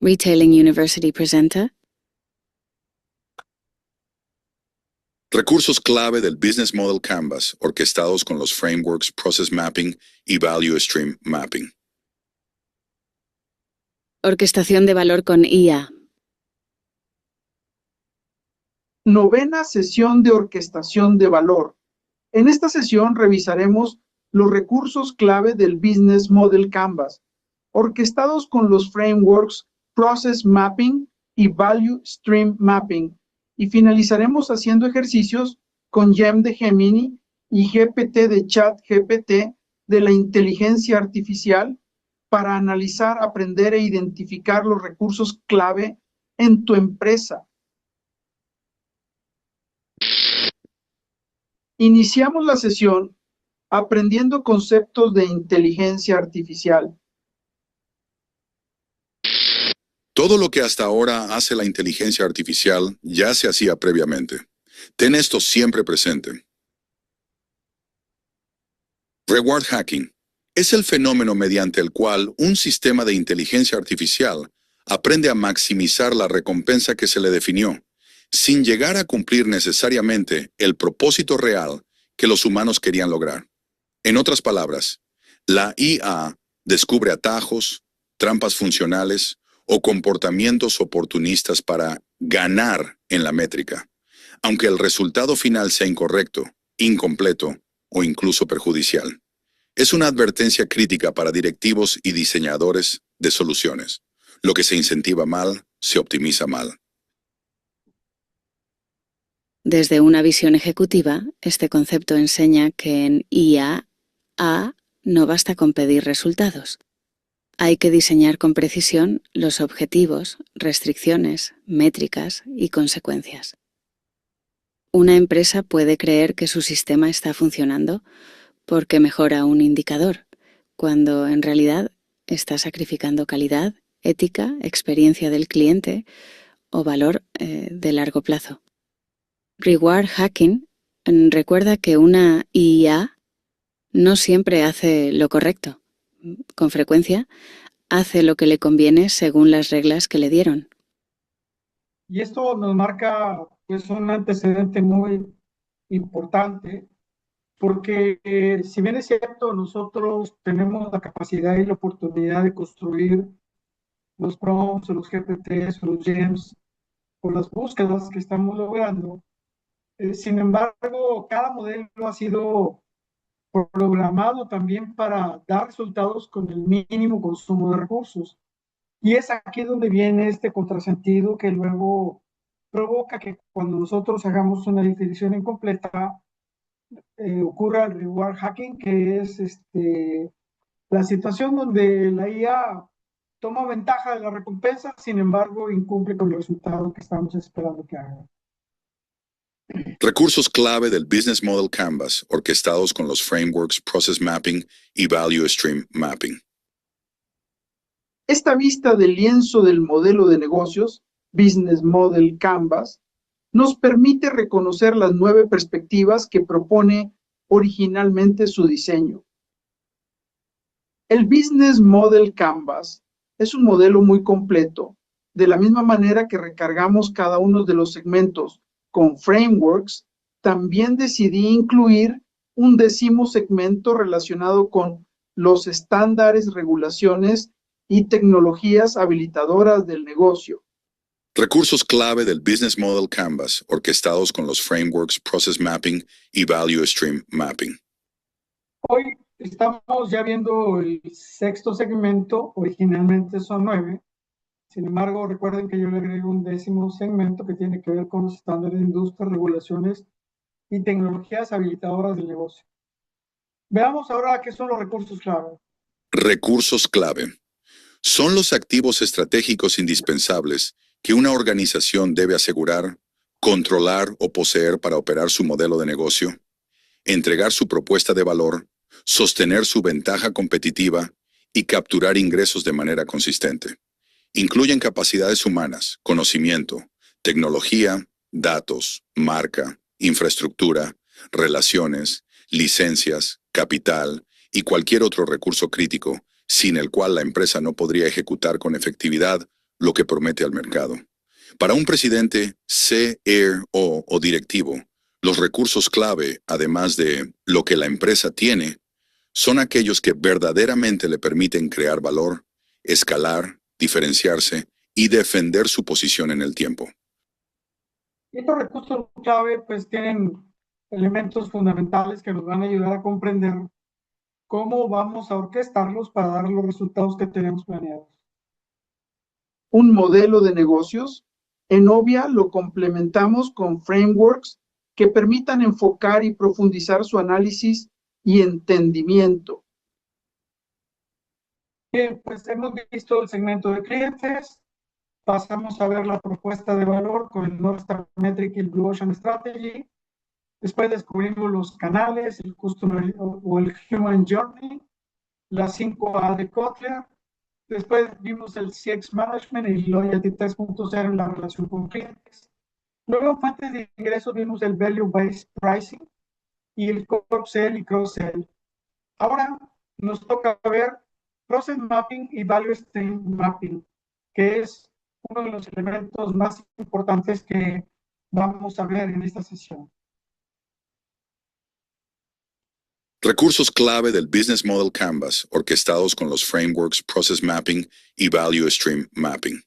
Retailing University presenta Recursos clave del Business Model Canvas, orquestados con los frameworks Process Mapping y Value Stream Mapping. Orquestación de valor con IA. Novena sesión de orquestación de valor. En esta sesión revisaremos los recursos clave del Business Model Canvas, orquestados con los frameworks Process Mapping y Value Stream Mapping, y finalizaremos haciendo ejercicios con GEM de Gemini y GPT de ChatGPT de la inteligencia artificial para analizar, aprender e identificar los recursos clave en tu empresa. Iniciamos la sesión aprendiendo conceptos de inteligencia artificial. Todo lo que hasta ahora hace la inteligencia artificial ya se hacía previamente. Ten esto siempre presente. Reward hacking es el fenómeno mediante el cual un sistema de inteligencia artificial aprende a maximizar la recompensa que se le definió, sin llegar a cumplir necesariamente el propósito real que los humanos querían lograr. En otras palabras, la IA descubre atajos, trampas funcionales o comportamientos oportunistas para ganar en la métrica, aunque el resultado final sea incorrecto, incompleto o incluso perjudicial. Es una advertencia crítica para directivos y diseñadores de soluciones. Lo que se incentiva mal, se optimiza mal. Desde una visión ejecutiva, este concepto enseña que en IA no basta con pedir resultados. Hay que diseñar con precisión los objetivos, restricciones, métricas y consecuencias. Una empresa puede creer que su sistema está funcionando porque mejora un indicador, cuando en realidad está sacrificando calidad, ética, experiencia del cliente o valor de largo plazo. Reward hacking recuerda que una IA no siempre hace lo correcto. Con frecuencia, hace lo que le conviene según las reglas que le dieron. Y esto nos marca pues, un antecedente muy importante, porque si bien es cierto, nosotros tenemos la capacidad y la oportunidad de construir los prompts, los GPTs, los GEMs, o las búsquedas que estamos logrando, sin embargo, cada modelo ha sido programado también para dar resultados con el mínimo consumo de recursos. Y es aquí donde viene este contrasentido que luego provoca que cuando nosotros hagamos una definición incompleta, ocurra el reward hacking, que es la situación donde la IA toma ventaja de la recompensa, sin embargo, incumple con el resultado que estamos esperando que haga. Recursos clave del Business Model Canvas, orquestados con los frameworks Process Mapping y Value Stream Mapping. Esta vista del lienzo del modelo de negocios, Business Model Canvas, nos permite reconocer las 9 perspectivas que propone originalmente su diseño. El Business Model Canvas es un modelo muy completo, de la misma manera que recargamos cada uno de los segmentos con frameworks. También decidí incluir un 10º segmento relacionado con los estándares, regulaciones y tecnologías habilitadoras del negocio. Recursos clave del Business Model Canvas, orquestados con los frameworks Process Mapping y Value Stream Mapping. Hoy estamos ya viendo el 6º segmento, originalmente son 9. Sin embargo, recuerden que yo le agrego un 10º segmento que tiene que ver con los estándares de industria, regulaciones y tecnologías habilitadoras del negocio. Veamos ahora qué son los recursos clave. Recursos clave. Son los activos estratégicos indispensables que una organización debe asegurar, controlar o poseer para operar su modelo de negocio, entregar su propuesta de valor, sostener su ventaja competitiva y capturar ingresos de manera consistente. Incluyen capacidades humanas, conocimiento, tecnología, datos, marca, infraestructura, relaciones, licencias, capital y cualquier otro recurso crítico, sin el cual la empresa no podría ejecutar con efectividad lo que promete al mercado. Para un presidente, CRO o directivo, los recursos clave, además de lo que la empresa tiene, son aquellos que verdaderamente le permiten crear valor, escalar, diferenciarse y defender su posición en el tiempo. Estos recursos clave pues tienen elementos fundamentales que nos van a ayudar a comprender cómo vamos a orquestarlos para dar los resultados que tenemos planeados. Un modelo de negocios, en Ovia lo complementamos con frameworks que permitan enfocar y profundizar su análisis y entendimiento. Pues hemos visto el segmento de clientes, pasamos a ver la propuesta de valor con el North Star Metric y el Blue Ocean Strategy. Después descubrimos los canales, el Customer o el Human Journey, las 5A de Kotler. Después vimos el CX Management y Loyalty 3.0 en la relación con clientes. Luego en fuentes de ingresos vimos el Value Based Pricing y el Cross-Sell y Cross-Sell. Ahora nos toca ver Process Mapping y Value Stream Mapping, que es uno de los elementos más importantes que vamos a ver en esta sesión. Recursos clave del Business Model Canvas, orquestados con los frameworks Process Mapping y Value Stream Mapping.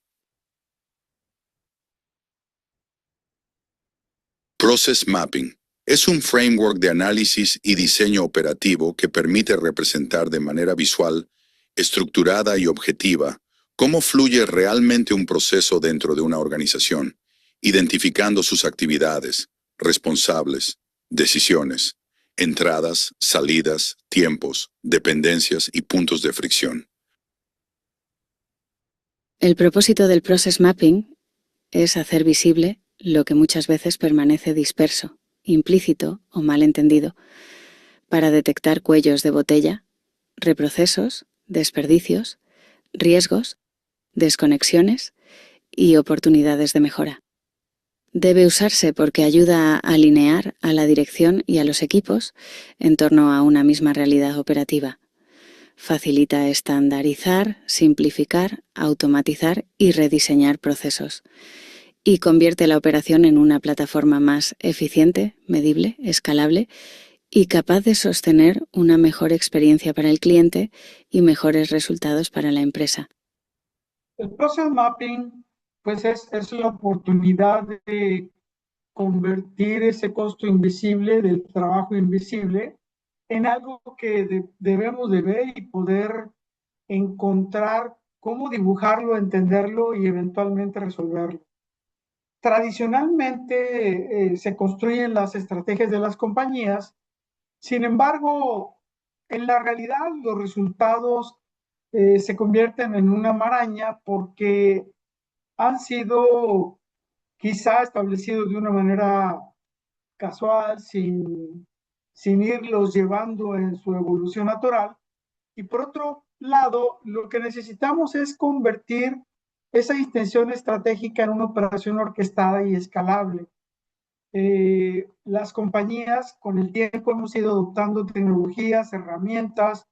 Process Mapping es un framework de análisis y diseño operativo que permite representar de manera visual, estructurada y objetiva cómo fluye realmente un proceso dentro de una organización, identificando sus actividades, responsables, decisiones, entradas, salidas, tiempos, dependencias y puntos de fricción. El propósito del Process Mapping es hacer visible lo que muchas veces permanece disperso, implícito o mal entendido, para detectar cuellos de botella, reprocesos, desperdicios, riesgos, desconexiones y oportunidades de mejora. Debe usarse porque ayuda a alinear a la dirección y a los equipos en torno a una misma realidad operativa. Facilita estandarizar, simplificar, automatizar y rediseñar procesos. Y convierte la operación en una plataforma más eficiente, medible, escalable y capaz de sostener una mejor experiencia para el cliente y mejores resultados para la empresa. El Process Mapping pues es la oportunidad de convertir ese costo invisible del trabajo invisible en algo que debemos de ver y poder encontrar cómo dibujarlo, entenderlo y eventualmente resolverlo. Tradicionalmente se construyen las estrategias de las compañías, sin embargo, en la realidad los resultados se convierten en una maraña porque han sido quizá establecidos de una manera casual, sin irlos llevando en su evolución natural. Y por otro lado, lo que necesitamos es convertir esa intención estratégica en una operación orquestada y escalable. Las compañías con el tiempo hemos ido adoptando tecnologías, herramientas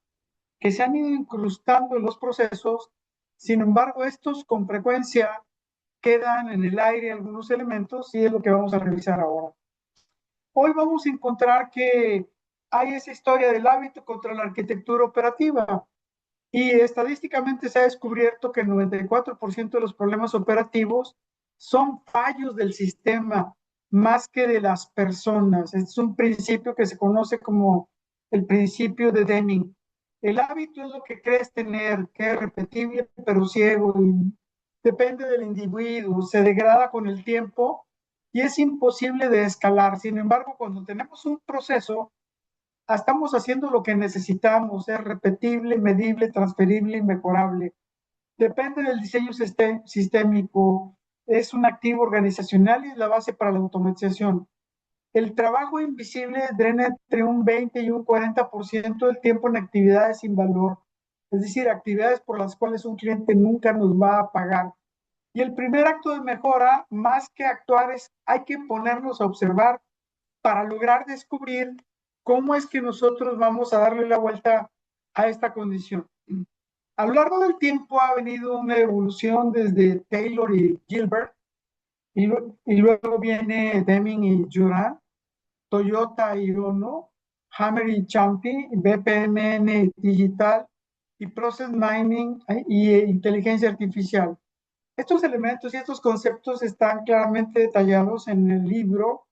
que se han ido incrustando en los procesos. Sin embargo, estos con frecuencia quedan en el aire algunos elementos y es lo que vamos a revisar ahora. Hoy vamos a encontrar que hay esa historia del hábito contra la arquitectura operativa y estadísticamente se ha descubierto que el 94% de los problemas operativos son fallos del sistema más que de las personas. Es un principio que se conoce como el principio de Deming. El hábito es lo que crees tener, que es repetible pero ciego y depende del individuo, se degrada con el tiempo y es imposible de escalar. Sin embargo, cuando tenemos un proceso, estamos haciendo lo que necesitamos, es repetible, medible, transferible y mejorable. Depende del diseño sistémico, es un activo organizacional y es la base para la automatización. El trabajo invisible drena entre un 20 y un 40% del tiempo en actividades sin valor, es decir, actividades por las cuales un cliente nunca nos va a pagar. Y el primer acto de mejora, más que actuar, es hay que ponernos a observar para lograr descubrir cómo es que nosotros vamos a darle la vuelta a esta condición. A lo largo del tiempo ha venido una evolución desde Taylor y Gilbert, y luego viene Deming y Juran, Toyota y Ono, Hammer y Champy, BPMN Digital y Process Mining y Inteligencia Artificial. Estos elementos y estos conceptos están claramente detallados en el libro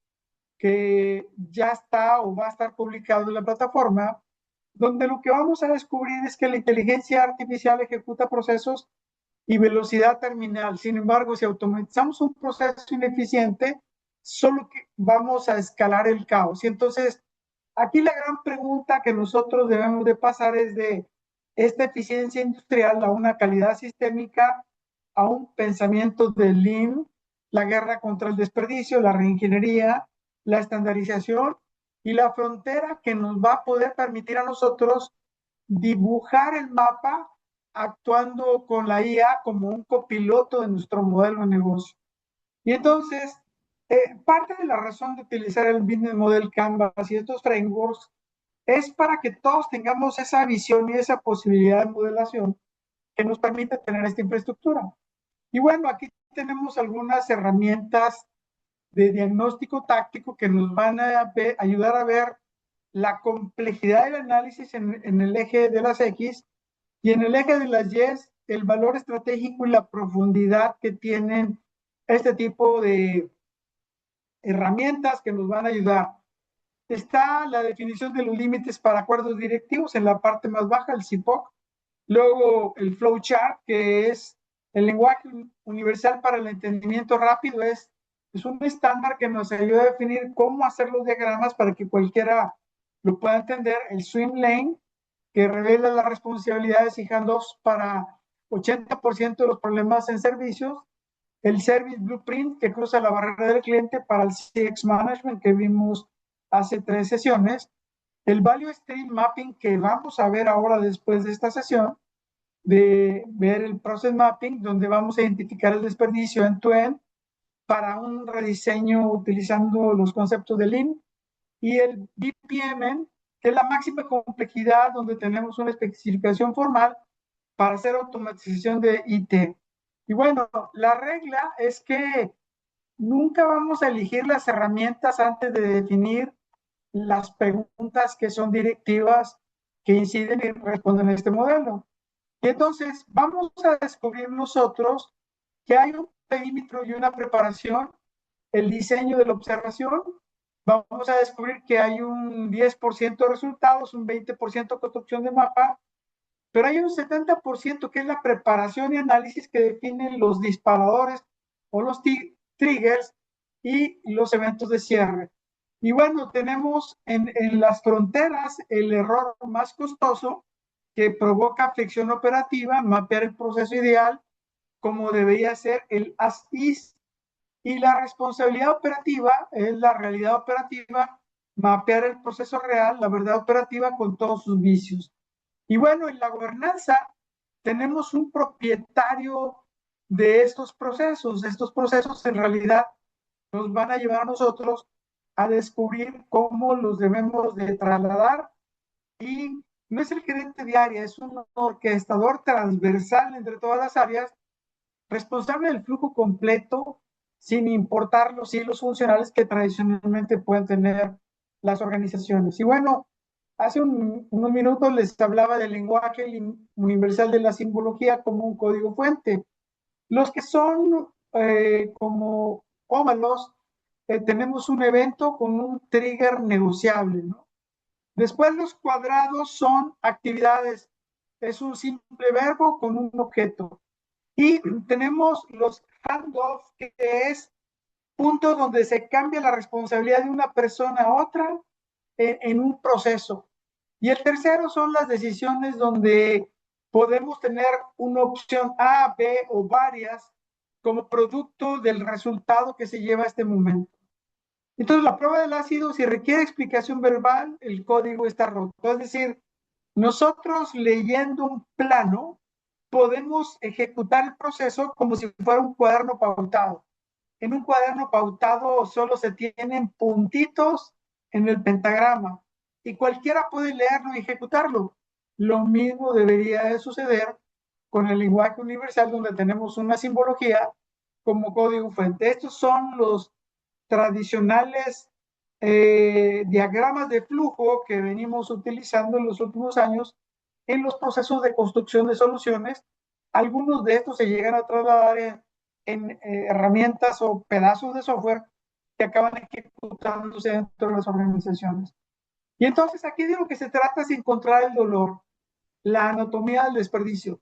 que ya está o va a estar publicado en la plataforma, donde lo que vamos a descubrir es que la inteligencia artificial ejecuta procesos y velocidad terminal. Sin embargo, si automatizamos un proceso ineficiente, solo que vamos a escalar el caos. Y entonces, aquí la gran pregunta que nosotros debemos de pasar es de esta eficiencia industrial a una calidad sistémica, a un pensamiento de Lean, la guerra contra el desperdicio, la reingeniería, la estandarización y la frontera que nos va a poder permitir a nosotros dibujar el mapa actuando con la IA como un copiloto de nuestro modelo de negocio. Y entonces, parte de la razón de utilizar el Business Model Canvas y estos frameworks es para que todos tengamos esa visión y esa posibilidad de modelación que nos permite tener esta infraestructura. Y bueno, aquí tenemos algunas herramientas de diagnóstico táctico que nos van a ayudar a ver la complejidad del análisis en el eje de las X y en el eje de las Y, el valor estratégico y la profundidad que tienen este tipo de herramientas que nos van a ayudar. Está la definición de los límites para acuerdos directivos en la parte más baja, el CIPOC. Luego el flowchart, que es el lenguaje universal para el entendimiento rápido, es un estándar que nos ayuda a definir cómo hacer los diagramas para que cualquiera lo pueda entender. El swim lane, que revela las responsabilidades y handoffs para 80% de los problemas en servicios. El Service Blueprint, que cruza la barrera del cliente para el CX Management, que vimos hace 3 sesiones. El Value Stream Mapping, que vamos a ver ahora después de esta sesión, de ver el Process Mapping, donde vamos a identificar el desperdicio end-to-end para un rediseño utilizando los conceptos de Lean. Y el BPMN, que es la máxima complejidad, donde tenemos una especificación formal para hacer automatización de IT. Y bueno, la regla es que nunca vamos a elegir las herramientas antes de definir las preguntas que son directivas que inciden y responden a este modelo. Y entonces vamos a descubrir nosotros que hay un perímetro y una preparación, el diseño de la observación. Vamos a descubrir que hay un 10% de resultados, un 20% de construcción de mapa, pero hay un 70% que es la preparación y análisis que definen los disparadores o los triggers y los eventos de cierre. Y bueno, tenemos en las fronteras el error más costoso que provoca fricción operativa, mapear el proceso ideal como debería ser el as-is, y la responsabilidad operativa es la realidad operativa, mapear el proceso real, la verdad operativa con todos sus vicios. Y bueno, en la gobernanza tenemos un propietario de estos procesos. Estos procesos en realidad nos van a llevar a nosotros a descubrir cómo los debemos de trasladar, y no es el gerente de área, es un orquestador transversal entre todas las áreas, responsable del flujo completo, sin importar los hilos funcionales que tradicionalmente pueden tener las organizaciones. Y bueno, hace unos minutos les hablaba del lenguaje universal de la simbología como un código fuente. Los que son como óvalos, tenemos un evento con un trigger negociable, ¿no? Después los cuadrados son actividades, es un simple verbo con un objeto. Y tenemos los handoffs, que es punto donde se cambia la responsabilidad de una persona a otra en un proceso. Y el tercero son las decisiones donde podemos tener una opción A, B o varias como producto del resultado que se lleva a este momento. Entonces, la prueba del ácido, si requiere explicación verbal, el código está roto. Es decir, nosotros leyendo un plano podemos ejecutar el proceso como si fuera un cuaderno pautado. En un cuaderno pautado solo se tienen puntitos en el pentagrama y cualquiera puede leerlo y ejecutarlo. Lo mismo debería de suceder con el lenguaje universal, donde tenemos una simbología como código fuente. Estos son los tradicionales diagramas de flujo que venimos utilizando en los últimos años en los procesos de construcción de soluciones. Algunos de estos se llegan a trasladar en herramientas o pedazos de software que acaban ejecutándose dentro de las organizaciones. Y entonces aquí de lo que se trata es encontrar el dolor, la anatomía del desperdicio.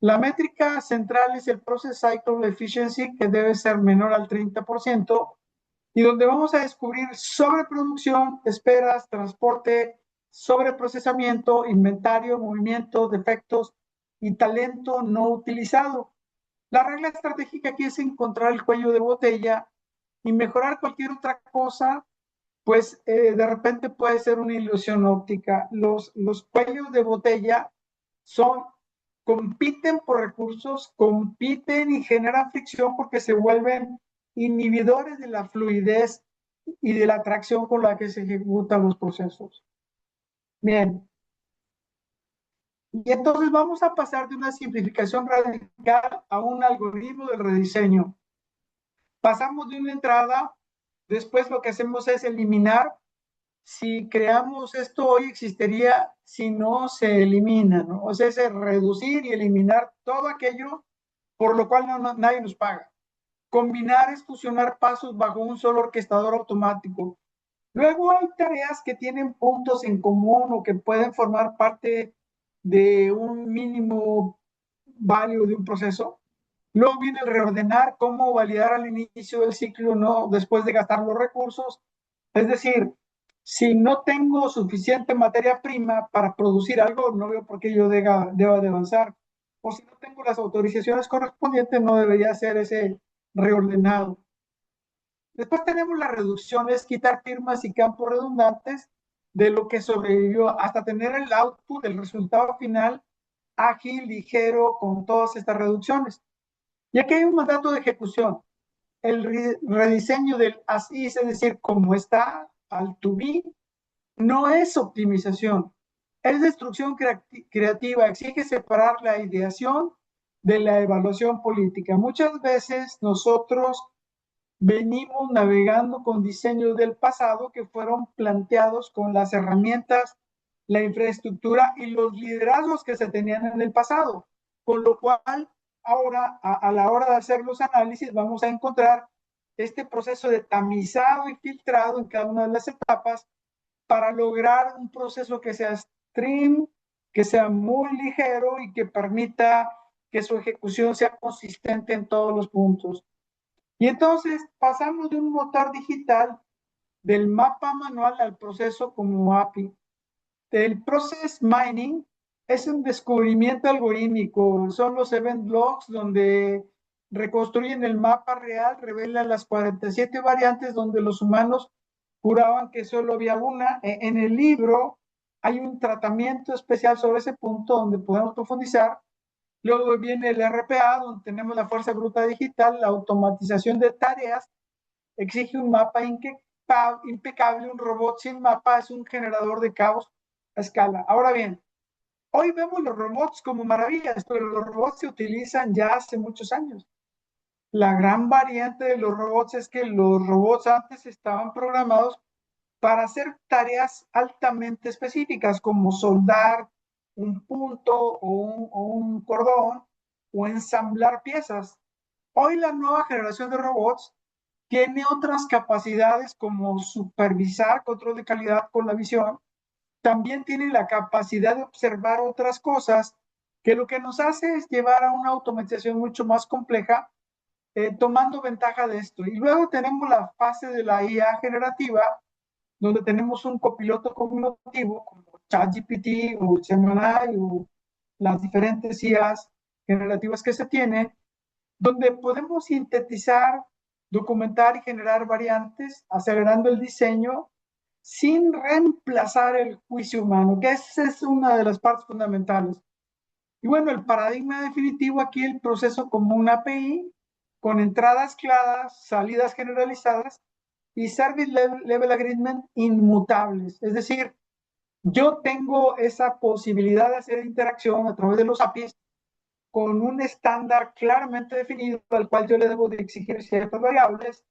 La métrica central es el Process Cycle Efficiency, que debe ser menor al 30%, y donde vamos a descubrir sobreproducción, esperas, transporte, sobreprocesamiento, inventario, movimiento, defectos y talento no utilizado. La regla estratégica aquí es encontrar el cuello de botella y mejorar cualquier otra cosa, pues de repente puede ser una ilusión óptica. Los cuellos de botella compiten por recursos, compiten y generan fricción porque se vuelven inhibidores de la fluidez y de la atracción con la que se ejecutan los procesos. Bien. Y entonces vamos a pasar de una simplificación radical a un algoritmo de rediseño. Pasamos de una entrada, después lo que hacemos es eliminar. Si creamos esto hoy existiría si no se elimina, ¿no? O sea, es reducir y eliminar todo aquello por lo cual nadie nos paga. Combinar es fusionar pasos bajo un solo orquestador automático. Luego hay tareas que tienen puntos en común o que pueden formar parte de un mínimo value de un proceso. Luego viene el reordenar, cómo validar al inicio del ciclo, no después de gastar los recursos. Es decir, si no tengo suficiente materia prima para producir algo, no veo por qué yo deba de avanzar. O si no tengo las autorizaciones correspondientes, no debería ser ese reordenado. Después tenemos las reducciones, quitar firmas y campos redundantes de lo que sobrevivió hasta tener el output, el resultado final ágil, ligero, con todas estas reducciones. Y aquí hay un mandato de ejecución. El rediseño del as is, es decir, como está, al to be, no es optimización, es destrucción creativa, exige separar la ideación de la evaluación política. Muchas veces nosotros venimos navegando con diseños del pasado que fueron planteados con las herramientas, la infraestructura y los liderazgos que se tenían en el pasado, con lo cual ahora a la hora de hacer los análisis vamos a encontrar este proceso de tamizado y filtrado en cada una de las etapas para lograr un proceso que sea stream, que sea muy ligero y que permita que su ejecución sea consistente en todos los puntos. Y entonces pasamos de un motor digital del mapa manual al proceso como API. El process mining es un descubrimiento algorítmico, son los event logs donde reconstruyen el mapa real, revelan las 47 variantes donde los humanos juraban que solo había una. En el libro hay un tratamiento especial sobre ese punto donde podemos profundizar. Luego viene el RPA, donde tenemos la fuerza bruta digital, la automatización de tareas, exige un mapa impecable, un robot sin mapa es un generador de caos a escala. Ahora bien, hoy vemos los robots como maravillas, pero los robots se utilizan ya hace muchos años. La gran variante de los robots es que los robots antes estaban programados para hacer tareas altamente específicas como soldar un punto o un cordón o ensamblar piezas. Hoy la nueva generación de robots tiene otras capacidades como supervisar control de calidad con la visión. También tiene la capacidad de observar otras cosas que lo que nos hace es llevar a una automatización mucho más compleja, tomando ventaja de esto. Y luego tenemos la fase de la IA generativa, donde tenemos un copiloto cognitivo como ChatGPT o Gemini o las diferentes IAs generativas que se tienen, donde podemos sintetizar, documentar y generar variantes, acelerando el diseño sin reemplazar el juicio humano, que esa es una de las partes fundamentales. Y bueno, el paradigma definitivo aquí, el proceso como una API, con entradas claras, salidas generalizadas y Service Level Agreement inmutables. Es decir, yo tengo esa posibilidad de hacer interacción a través de los APIs con un estándar claramente definido al cual yo le debo de exigir ciertas variables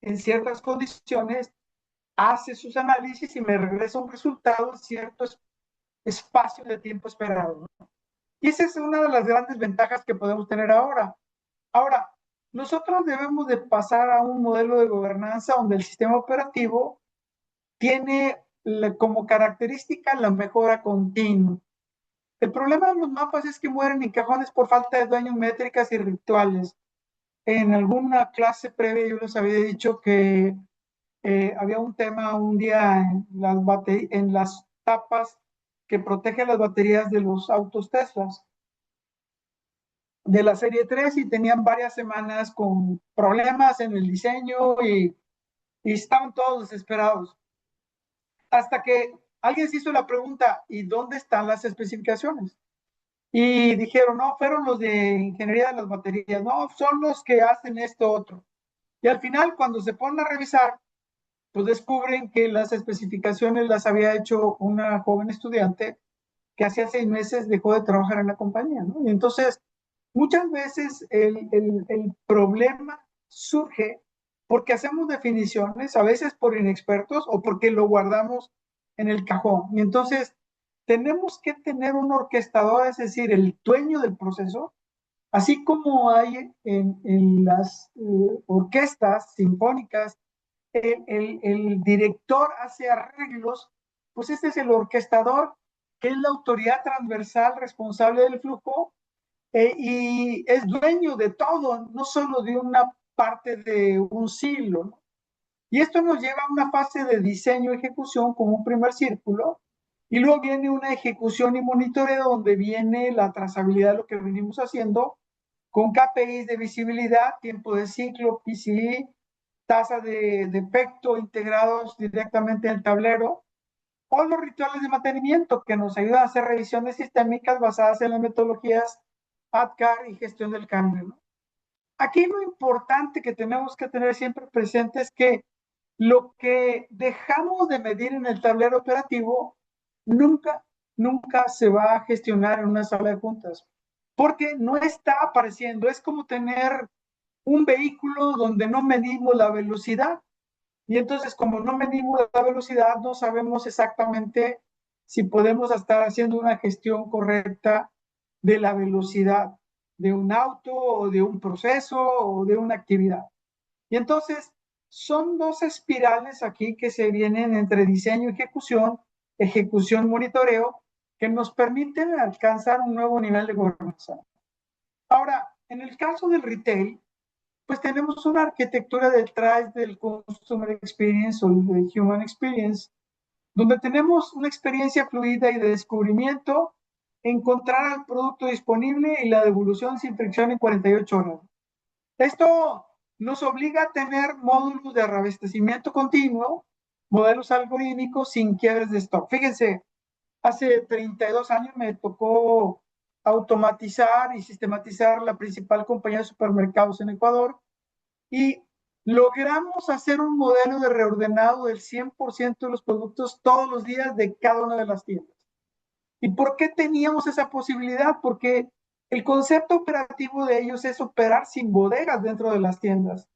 en ciertas condiciones, hace sus análisis y me regresa un resultado en cierto espacio de tiempo esperado, ¿no? Y esa es una de las grandes ventajas que podemos tener ahora. Ahora, nosotros debemos de pasar a un modelo de gobernanza donde el sistema operativo tiene como característica la mejora continua. El problema de los mapas es que mueren en cajones por falta de dueños, métricas y rituales. En alguna clase previa yo les había dicho que había un tema un día en las tapas que protegen las baterías de los autos Teslas de la serie 3 y tenían varias semanas con problemas en el diseño y estaban todos desesperados. Hasta que alguien se hizo la pregunta, ¿y dónde están las especificaciones? Y dijeron, no, fueron los de ingeniería de las baterías, no, son los que hacen esto otro. Y al final, cuando se ponen a revisar, pues descubren que las especificaciones las había hecho una joven estudiante que hacía 6 meses dejó de trabajar en la compañía, ¿no? Y entonces, muchas veces el problema surge porque hacemos definiciones, a veces por inexpertos o porque lo guardamos en el cajón. Y entonces, tenemos que tener un orquestador, es decir, el dueño del proceso, así como hay en las orquestas sinfónicas, el director hace arreglos, pues este es el orquestador, que es la autoridad transversal responsable del flujo y es dueño de todo, no solo de una parte de un silo, ¿no? Y esto nos lleva a una fase de diseño y ejecución como un primer círculo, y luego viene una ejecución y monitoreo donde viene la trazabilidad de lo que venimos haciendo con KPIs de visibilidad, tiempo de ciclo, PCI, tasa de defecto integrados directamente en el tablero, o los rituales de mantenimiento que nos ayudan a hacer revisiones sistémicas basadas en las metodologías ADKAR y gestión del cambio, ¿no? Aquí lo importante que tenemos que tener siempre presente es que lo que dejamos de medir en el tablero operativo nunca, nunca se va a gestionar en una sala de juntas, porque no está apareciendo. Es como tener un vehículo donde no medimos la velocidad. Y entonces, como no medimos la velocidad, no sabemos exactamente si podemos estar haciendo una gestión correcta de la velocidad de un auto o de un proceso o de una actividad. Y entonces, son dos espirales aquí que se vienen entre diseño y ejecución, monitoreo, que nos permiten alcanzar un nuevo nivel de gobernanza. Ahora, en el caso del retail, pues tenemos una arquitectura detrás del Customer Experience o del Human Experience, donde tenemos una experiencia fluida y de descubrimiento, encontrar el producto disponible y la devolución sin fricción en 48 horas. Esto nos obliga a tener módulos de reabastecimiento continuo, modelos algorítmicos sin quiebres de stock. Fíjense, hace 32 años me tocó automatizar y sistematizar la principal compañía de supermercados en Ecuador y logramos hacer un modelo de reordenado del 100% de los productos todos los días de cada una de las tiendas. ¿Y por qué teníamos esa posibilidad? Porque el concepto operativo de ellos es operar sin bodegas dentro de las tiendas.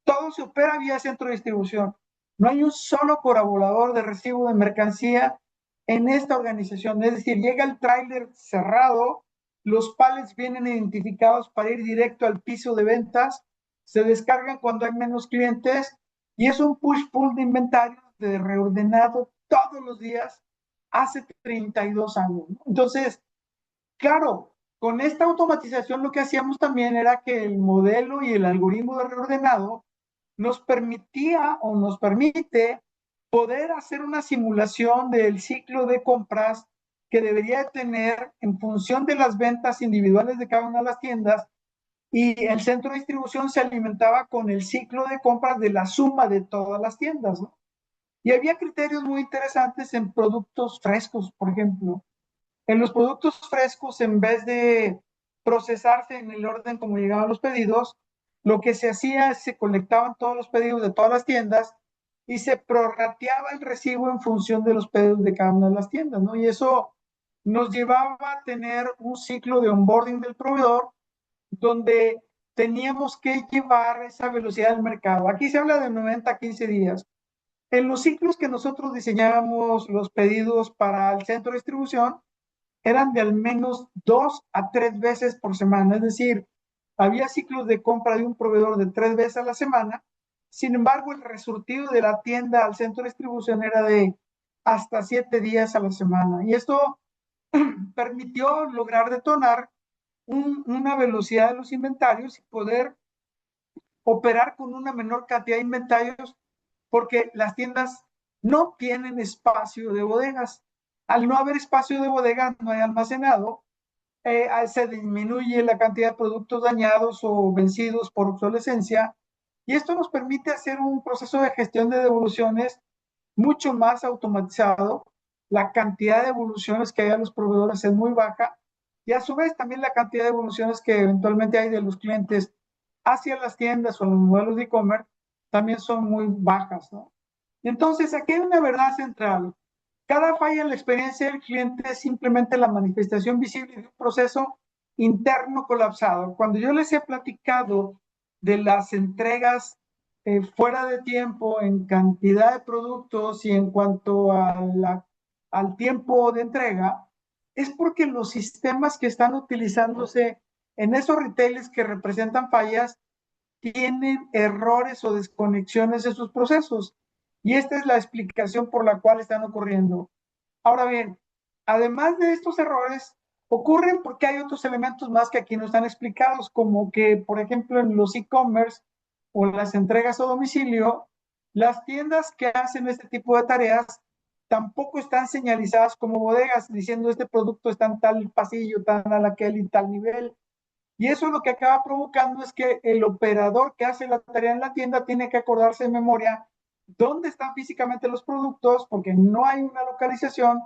Todo se opera vía centro de distribución. No hay un solo colaborador de recibo de mercancía en esta organización. Es decir, llega el tráiler cerrado, los pallets vienen identificados para ir directo al piso de ventas, se descargan cuando hay menos clientes y es un push-pull de inventario de reordenado todos los días hace 32 años, ¿no? Entonces, claro, con esta automatización lo que hacíamos también era que el modelo y el algoritmo de reordenado nos permitía o nos permite poder hacer una simulación del ciclo de compras que debería tener en función de las ventas individuales de cada una de las tiendas, y el centro de distribución se alimentaba con el ciclo de compras de la suma de todas las tiendas, ¿no? Y había criterios muy interesantes en productos frescos, por ejemplo. En los productos frescos, en vez de procesarse en el orden como llegaban los pedidos, lo que se hacía es se colectaban todos los pedidos de todas las tiendas y se prorrateaba el recibo en función de los pedidos de cada una de las tiendas, ¿no? Y eso nos llevaba a tener un ciclo de onboarding del proveedor donde teníamos que llevar esa velocidad del mercado. Aquí se habla de 90 a 15 días. En los ciclos que nosotros diseñábamos los pedidos para el centro de distribución, eran de al menos 2 a 3 veces por semana. Es decir, había ciclos de compra de un proveedor de 3 veces a la semana. Sin embargo, el resurtido de la tienda al centro de distribución era de hasta 7 días a la semana. Y esto permitió lograr detonar una velocidad de los inventarios y poder operar con una menor cantidad de inventarios porque las tiendas no tienen espacio de bodegas. Al no haber espacio de bodegas, no hay almacenado, se disminuye la cantidad de productos dañados o vencidos por obsolescencia, y esto nos permite hacer un proceso de gestión de devoluciones mucho más automatizado. La cantidad de devoluciones que hay a los proveedores es muy baja, y a su vez también la cantidad de devoluciones que eventualmente hay de los clientes hacia las tiendas o los modelos de e-commerce también son muy bajas, ¿no? Entonces, aquí hay una verdad central. Cada falla en la experiencia del cliente es simplemente la manifestación visible de un proceso interno colapsado. Cuando yo les he platicado de las entregas fuera de tiempo en cantidad de productos y en cuanto al tiempo de entrega, es porque los sistemas que están utilizándose en esos retailers que representan fallas tienen errores o desconexiones en sus procesos. Y esta es la explicación por la cual están ocurriendo. Ahora bien, además de estos errores, ocurren porque hay otros elementos más que aquí no están explicados, como que, por ejemplo, en los e-commerce o las entregas a domicilio, las tiendas que hacen este tipo de tareas tampoco están señalizadas como bodegas, diciendo este producto está en tal pasillo, tal a aquel y tal nivel. Y eso lo que acaba provocando es que el operador que hace la tarea en la tienda tiene que acordarse de memoria dónde están físicamente los productos, porque no hay una localización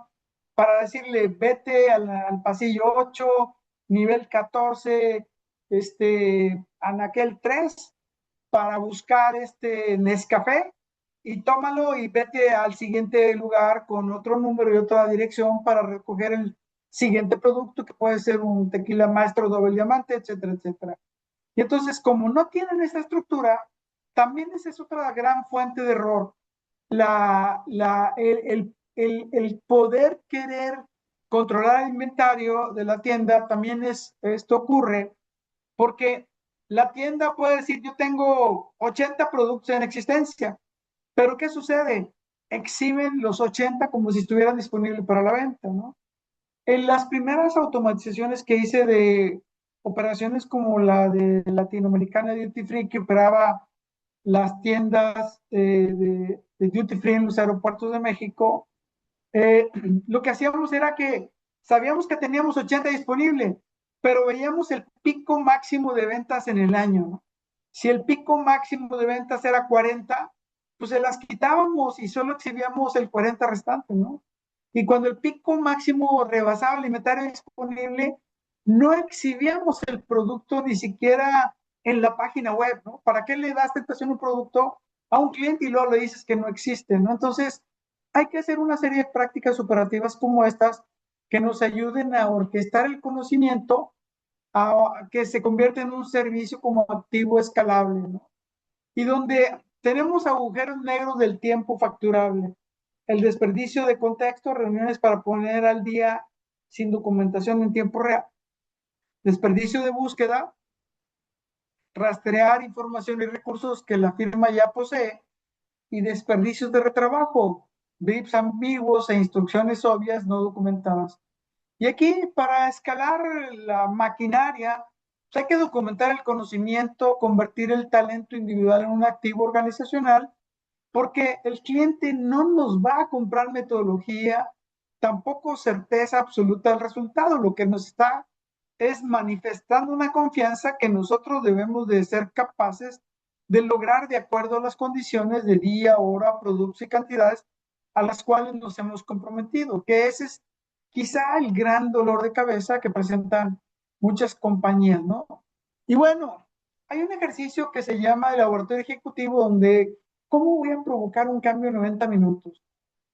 para decirle, vete al pasillo 8, nivel 14, anaquel 3, para buscar este Nescafé y tómalo y vete al siguiente lugar con otro número y otra dirección para recoger el siguiente producto, que puede ser un tequila maestro doble diamante, etcétera, etcétera. Y entonces, como no tienen esa estructura, también esa es otra gran fuente de error. El poder querer controlar el inventario de la tienda también esto ocurre porque la tienda puede decir, yo tengo 80 productos en existencia, pero ¿qué sucede? Exhiben los 80 como si estuvieran disponibles para la venta, ¿no? En las primeras automatizaciones que hice de operaciones como la de Latinoamericana Duty Free, que operaba las tiendas de Duty Free en los aeropuertos de México, eh, lo que hacíamos era que sabíamos que teníamos 80 disponibles, pero veíamos el pico máximo de ventas en el año, ¿no? Si el pico máximo de ventas era 40, pues se las quitábamos y solo exhibíamos el 40 restante, ¿no? Y cuando el pico máximo rebasaba el inventario disponible, no exhibíamos el producto ni siquiera en la página web, ¿no? ¿Para qué le das tentación a un producto a un cliente y luego le dices que no existe, ¿no? Entonces, hay que hacer una serie de prácticas operativas como estas que nos ayuden a orquestar el conocimiento a que se convierta en un servicio como activo escalable, ¿no? Y donde tenemos agujeros negros del tiempo facturable, el desperdicio de contexto, reuniones para poner al día sin documentación en tiempo real, desperdicio de búsqueda, rastrear información y recursos que la firma ya posee, y desperdicios de retrabajo, briefs ambiguos e instrucciones obvias no documentadas. Y aquí, para escalar la maquinaria, pues hay que documentar el conocimiento, convertir el talento individual en un activo organizacional, porque el cliente no nos va a comprar metodología, tampoco certeza absoluta del resultado. Lo que nos está es manifestando una confianza que nosotros debemos de ser capaces de lograr de acuerdo a las condiciones de día, hora, productos y cantidades a las cuales nos hemos comprometido, que ese es quizá el gran dolor de cabeza que presentan muchas compañías, ¿no? Y bueno, hay un ejercicio que se llama el laboratorio ejecutivo donde, ¿cómo voy a provocar un cambio en 90 minutos?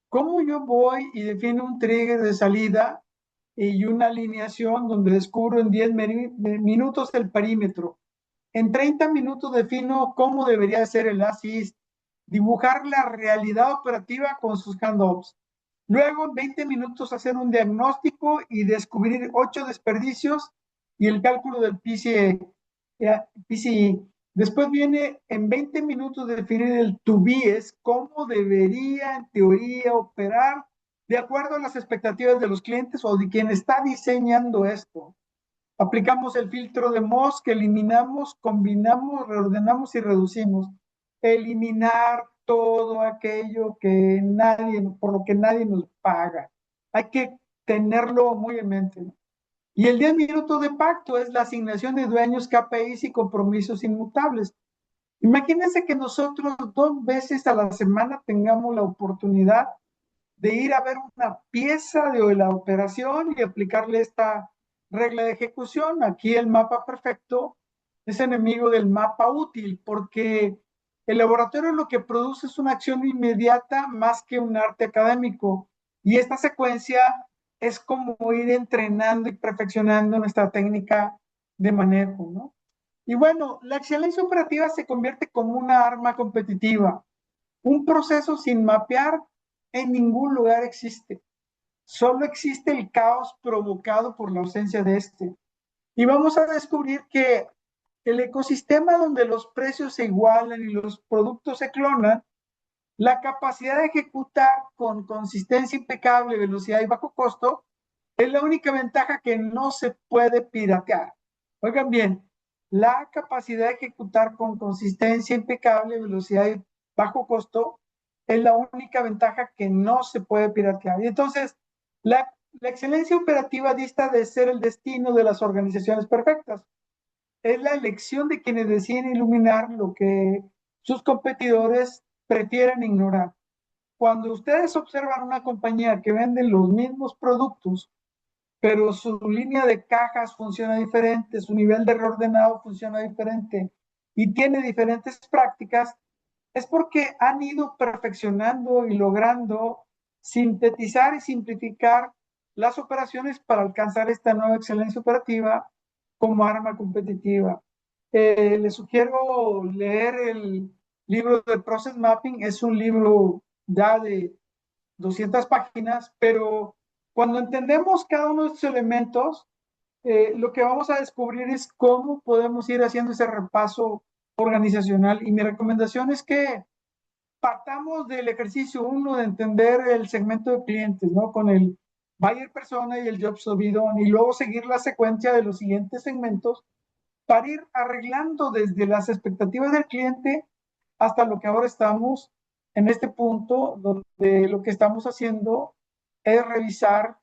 ¿Cómo yo voy y defino un trigger de salida y una alineación donde descubro en 10 minutos el perímetro. En 30 minutos defino cómo debería ser el ASIS, dibujar la realidad operativa con sus handoffs. Luego, en 20 minutos, hacer un diagnóstico y descubrir 8 desperdicios y el cálculo del PCI. Después viene en 20 minutos definir el to be, es cómo debería en teoría operar de acuerdo a las expectativas de los clientes o de quien está diseñando esto. Aplicamos el filtro de Mohs que eliminamos, combinamos, reordenamos y reducimos. Eliminar todo aquello que por lo que nadie nos paga. Hay que tenerlo muy en mente. Y el 10 minutos de pacto es la asignación de dueños, KPIs y compromisos inmutables. Imagínense que nosotros 2 veces a la semana tengamos la oportunidad de ir a ver una pieza de la operación y aplicarle esta regla de ejecución. Aquí el mapa perfecto es enemigo del mapa útil, porque el laboratorio lo que produce es una acción inmediata más que un arte académico. Y esta secuencia es como ir entrenando y perfeccionando nuestra técnica de manejo, ¿no? Y bueno, la excelencia operativa se convierte como una arma competitiva. Un proceso sin mapear en ningún lugar existe. Solo existe el caos provocado por la ausencia de este. Y vamos a descubrir que el ecosistema donde los precios se igualan y los productos se clonan, la capacidad de ejecutar con consistencia impecable, velocidad y bajo costo, es la única ventaja que no se puede piratear. Oigan bien, la capacidad de ejecutar con consistencia impecable, velocidad y bajo costo es la única ventaja que no se puede piratear. Y entonces, la excelencia operativa dista de ser el destino de las organizaciones perfectas. Es la elección de quienes deciden iluminar lo que sus competidores prefieren ignorar. Cuando ustedes observan una compañía que vende los mismos productos, pero su línea de cajas funciona diferente, su nivel de reordenado funciona diferente y tiene diferentes prácticas, es porque han ido perfeccionando y logrando sintetizar y simplificar las operaciones para alcanzar esta nueva excelencia operativa como arma competitiva. Les sugiero leer el libro de Process Mapping, es un libro ya de 200 páginas, pero cuando entendemos cada uno de estos elementos, lo que vamos a descubrir es cómo podemos ir haciendo ese repaso organizacional. Y mi recomendación es que partamos del ejercicio 1 de entender el segmento de clientes, ¿no? Con el buyer persona y el job subidón, y luego seguir la secuencia de los siguientes segmentos para ir arreglando desde las expectativas del cliente hasta lo que ahora estamos en este punto, donde lo que estamos haciendo es revisar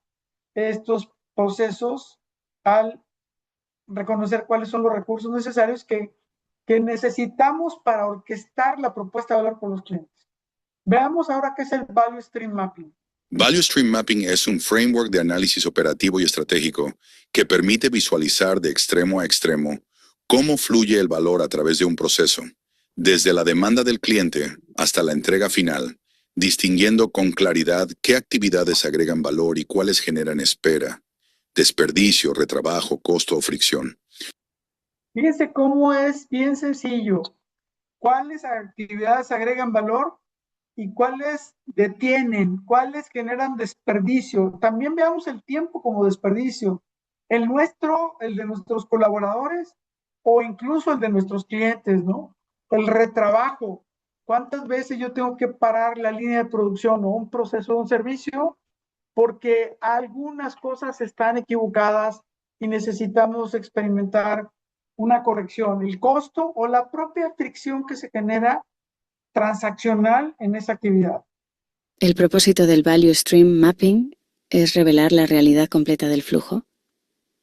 estos procesos al reconocer cuáles son los recursos necesarios que necesitamos para orquestar la propuesta de valor con los clientes. Veamos ahora qué es el Value Stream Mapping. Value Stream Mapping es un framework de análisis operativo y estratégico que permite visualizar de extremo a extremo cómo fluye el valor a través de un proceso, desde la demanda del cliente hasta la entrega final, distinguiendo con claridad qué actividades agregan valor y cuáles generan espera, desperdicio, retrabajo, costo o fricción. Fíjense cómo es bien sencillo. ¿Cuáles actividades agregan valor y cuáles detienen? ¿Cuáles generan desperdicio? También veamos el tiempo como desperdicio. El nuestro, el de nuestros colaboradores o incluso el de nuestros clientes, ¿no? El retrabajo. ¿Cuántas veces yo tengo que parar la línea de producción o un proceso o un servicio porque algunas cosas están equivocadas y necesitamos experimentar una corrección? El costo o la propia fricción que se genera transaccional en esa actividad. El propósito del Value Stream Mapping es revelar la realidad completa del flujo,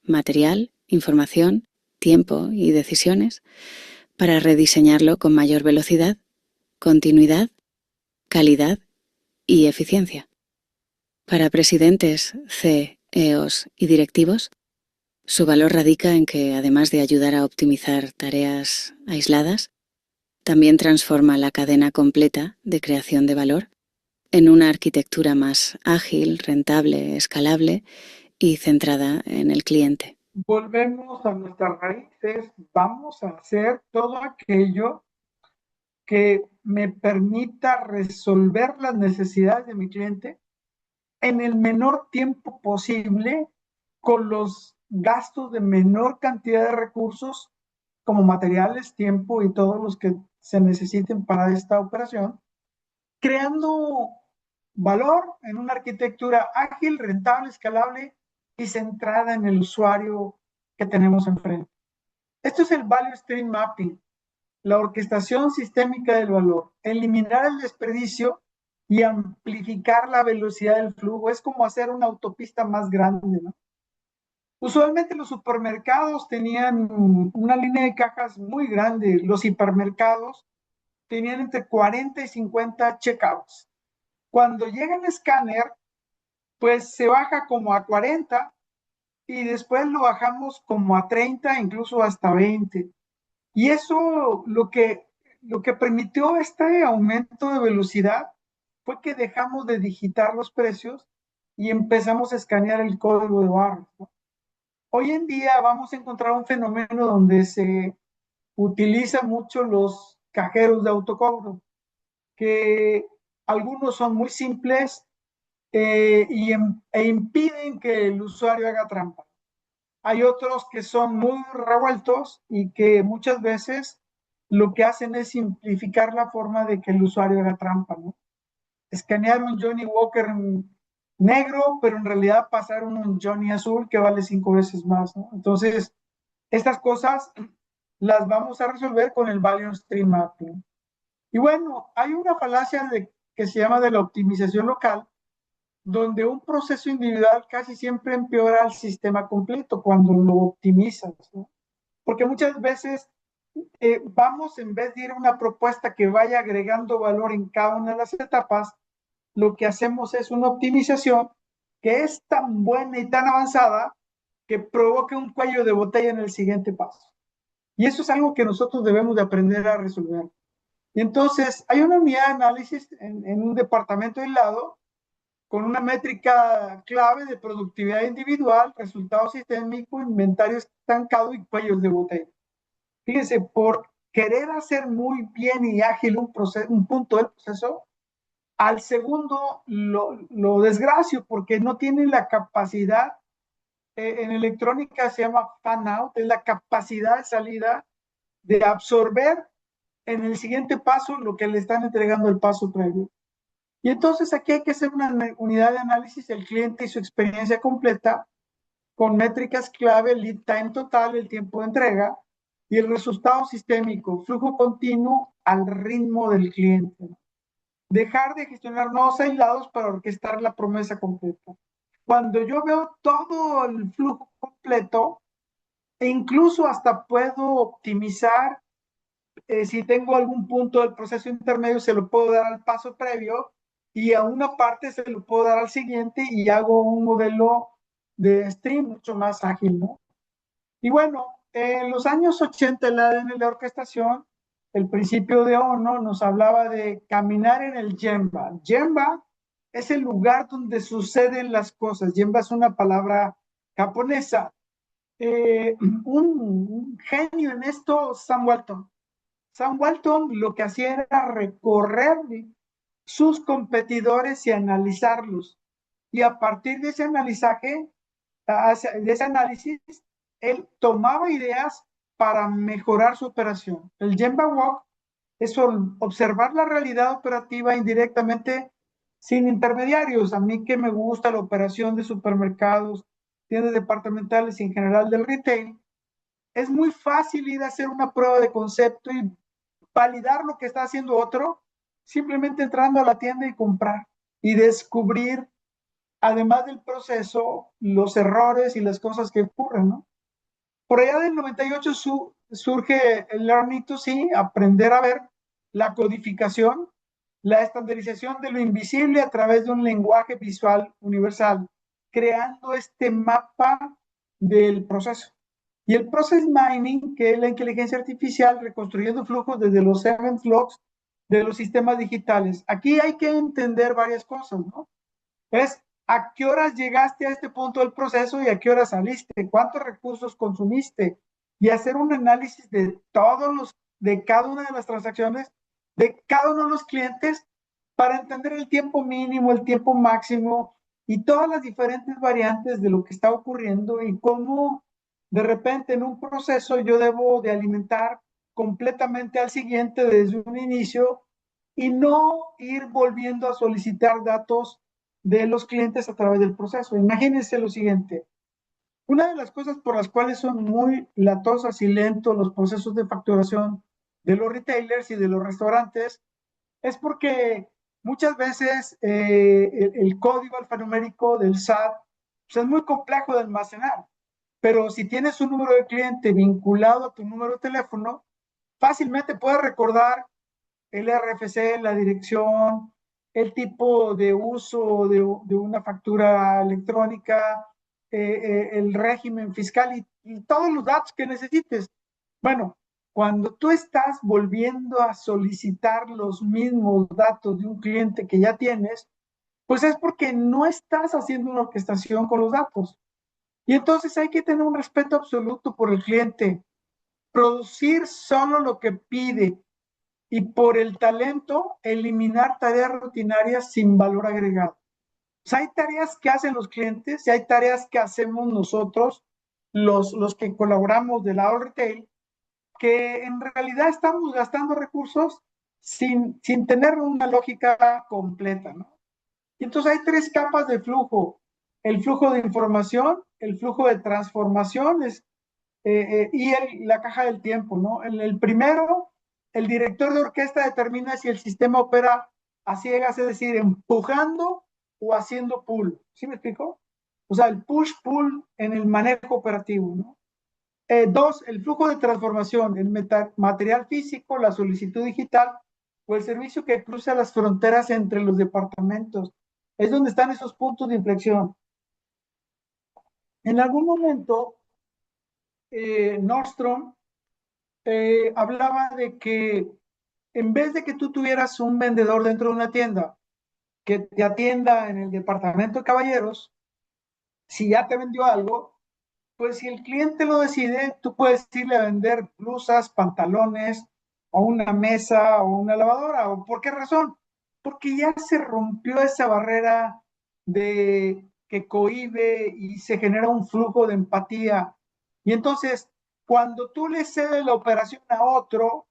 material, información, tiempo y decisiones, para rediseñarlo con mayor velocidad, continuidad, calidad y eficiencia. Para presidentes, CEOs y directivos, su valor radica en que, además de ayudar a optimizar tareas aisladas, también transforma la cadena completa de creación de valor en una arquitectura más ágil, rentable, escalable y centrada en el cliente. Volvemos a nuestras raíces, vamos a hacer todo aquello que me permita resolver las necesidades de mi cliente en el menor tiempo posible, con los gastos de menor cantidad de recursos, como materiales, tiempo y todos los que se necesiten para esta operación, creando valor en una arquitectura ágil, rentable, escalable y centrada en el usuario que tenemos enfrente. Esto es el Value Stream Mapping, la orquestación sistémica del valor, eliminar el desperdicio y amplificar la velocidad del flujo. Es como hacer una autopista más grande, ¿no? Usualmente los supermercados tenían una línea de cajas muy grande. Los hipermercados tenían entre 40 y 50 checkouts. Cuando llega el escáner, pues se baja como a 40 y después lo bajamos como a 30, incluso hasta 20. Y eso lo que permitió este aumento de velocidad fue que dejamos de digitar los precios y empezamos a escanear el código de barras, ¿no? Hoy en día vamos a encontrar un fenómeno donde se utilizan mucho los cajeros de autocobro, que algunos son muy simples e impiden que el usuario haga trampa. Hay otros que son muy revueltos y que muchas veces lo que hacen es simplificar la forma de que el usuario haga trampa, ¿no? Escanear un Johnny Walker negro, pero en realidad pasaron un Johnny azul que vale 5 veces más, ¿no? Entonces, estas cosas las vamos a resolver con el Value Stream Mapping. Y bueno, hay una falacia que se llama de la optimización local, donde un proceso individual casi siempre empeora el sistema completo cuando lo optimizas, ¿no? Porque muchas veces vamos, en vez de ir a una propuesta que vaya agregando valor en cada una de las etapas, lo que hacemos es una optimización que es tan buena y tan avanzada que provoca un cuello de botella en el siguiente paso. Y eso es algo que nosotros debemos de aprender a resolver. Y entonces hay una unidad de análisis en un departamento aislado con una métrica clave de productividad individual, resultado sistémico, inventario estancado y cuellos de botella. Fíjense, por querer hacer muy bien y ágil un punto del proceso, al segundo lo desgracio porque no tiene la capacidad, en electrónica se llama fan out, es la capacidad de salida de absorber en el siguiente paso lo que le están entregando el paso previo. Y entonces aquí hay que hacer una unidad de análisis del cliente y su experiencia completa con métricas clave, el lead time total, el tiempo de entrega y el resultado sistémico, flujo continuo al ritmo del cliente. Dejar de gestionar nodos aislados para orquestar la promesa completa. Cuando yo veo todo el flujo completo, e incluso hasta puedo optimizar, si tengo algún punto del proceso intermedio, se lo puedo dar al paso previo y a una parte se lo puedo dar al siguiente y hago un modelo de stream mucho más ágil, ¿no? Y bueno, en los años 80 el ADN de la orquestación, el principio de Ono nos hablaba de caminar en el Gemba. Gemba es el lugar donde suceden las cosas. Gemba es una palabra japonesa. Un genio en esto, Sam Walton. Sam Walton lo que hacía era recorrer sus competidores y analizarlos. Y a partir de ese análisis, él tomaba ideas para mejorar su operación. El Gemba Walk es observar la realidad operativa indirectamente sin intermediarios. A mí que me gusta la operación de supermercados, tiendas departamentales y en general del retail, es muy fácil ir a hacer una prueba de concepto y validar lo que está haciendo otro, simplemente entrando a la tienda y comprar y descubrir, además del proceso, los errores y las cosas que ocurren, ¿no? Por allá del 98 surge el Learning to See, aprender a ver la codificación, la estandarización de lo invisible a través de un lenguaje visual universal, creando este mapa del proceso. Y el Process Mining, que es la inteligencia artificial, reconstruyendo flujos desde los event logs de los sistemas digitales. Aquí hay que entender varias cosas, ¿no? Es ¿A qué horas llegaste a este punto del proceso y a qué horas saliste? ¿Cuántos recursos consumiste? Y hacer un análisis de cada una de las transacciones, de cada uno de los clientes, para entender el tiempo mínimo, el tiempo máximo y todas las diferentes variantes de lo que está ocurriendo y cómo de repente en un proceso yo debo de alimentar completamente al siguiente desde un inicio y no ir volviendo a solicitar datos de los clientes a través del proceso. Imagínense lo siguiente. Una de las cosas por las cuales son muy latosas y lentos los procesos de facturación de los retailers y de los restaurantes es porque muchas veces el código alfanumérico del SAT pues, es muy complejo de almacenar. Pero si tienes un número de cliente vinculado a tu número de teléfono, fácilmente puedes recordar el RFC, la dirección, el tipo de uso de una factura electrónica, el régimen fiscal y todos los datos que necesites. Bueno, cuando tú estás volviendo a solicitar los mismos datos de un cliente que ya tienes, pues es porque no estás haciendo una orquestación con los datos. Y entonces hay que tener un respeto absoluto por el cliente, producir solo lo que pide y por el talento eliminar tareas rutinarias sin valor agregado. O sea, hay tareas que hacen los clientes y hay tareas que hacemos nosotros, los que colaboramos del lado retail, que en realidad estamos gastando recursos sin tener una lógica completa, ¿no? Y entonces hay tres capas de flujo. El flujo de información, el flujo de transformaciones la caja del tiempo, ¿no? El primero, el director de orquesta determina si el sistema opera a ciegas, es decir, empujando o haciendo pull. ¿Sí me explico? O sea, el push-pull en el manejo operativo, ¿no? Dos, el flujo de transformación, el material físico, la solicitud digital o el servicio que cruza las fronteras entre los departamentos. Es donde están esos puntos de inflexión. En algún momento, Nordstrom hablaba de que en vez de que tú tuvieras un vendedor dentro de una tienda que te atienda en el departamento de caballeros, si ya te vendió algo, pues si el cliente lo decide, tú puedes irle a vender blusas, pantalones, o una mesa, o una lavadora. ¿O por qué razón? Porque ya se rompió esa barrera de que cohíbe y se genera un flujo de empatía. Y entonces, cuando tú le cedes la operación a otro,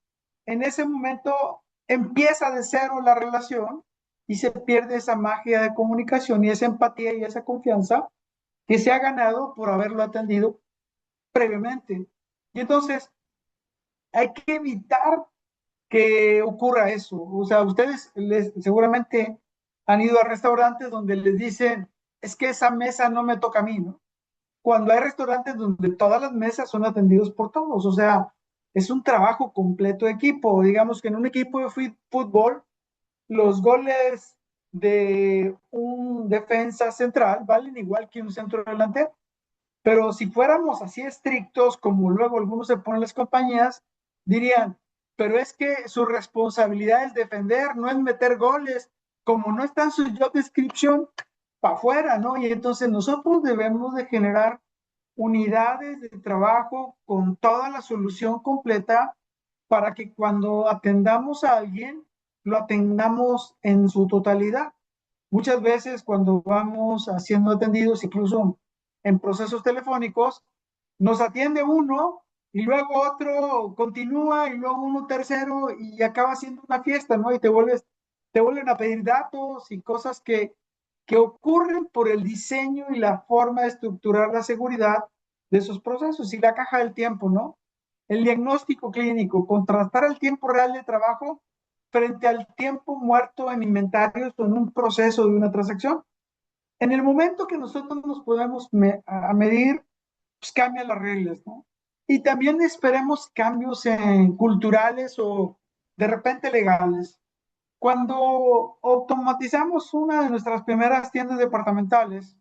en ese momento empieza de cero la relación y se pierde esa magia de comunicación y esa empatía y esa confianza que se ha ganado por haberlo atendido previamente. Y entonces hay que evitar que ocurra eso. O sea, ustedes seguramente han ido a restaurantes donde les dicen, es que esa mesa no me toca a mí, ¿no? Cuando hay restaurantes donde todas las mesas son atendidos por todos. O sea, es un trabajo completo de equipo. Digamos que en un equipo de fútbol, los goles de un defensa central valen igual que un centro delantero. Pero si fuéramos así estrictos, como luego algunos se ponen las compañías, dirían, pero es que su responsabilidad es defender, no es meter goles, como no está en su job description, para afuera, ¿no? Y entonces nosotros debemos de generar unidades de trabajo con toda la solución completa para que cuando atendamos a alguien, lo atendamos en su totalidad. Muchas veces cuando vamos haciendo atendidos, incluso en procesos telefónicos, nos atiende uno y luego otro continúa y luego uno tercero y acaba siendo una fiesta, ¿no? Y te vuelven a pedir datos y cosas que ocurren por el diseño y la forma de estructurar la seguridad de esos procesos y la caja del tiempo, ¿no? El diagnóstico clínico, contrastar el tiempo real de trabajo frente al tiempo muerto en inventarios o en un proceso de una transacción. En el momento que nosotros nos podemos a medir, pues cambian las reglas, ¿no? Y también esperemos cambios culturales o de repente legales. Cuando automatizamos una de nuestras primeras tiendas departamentales,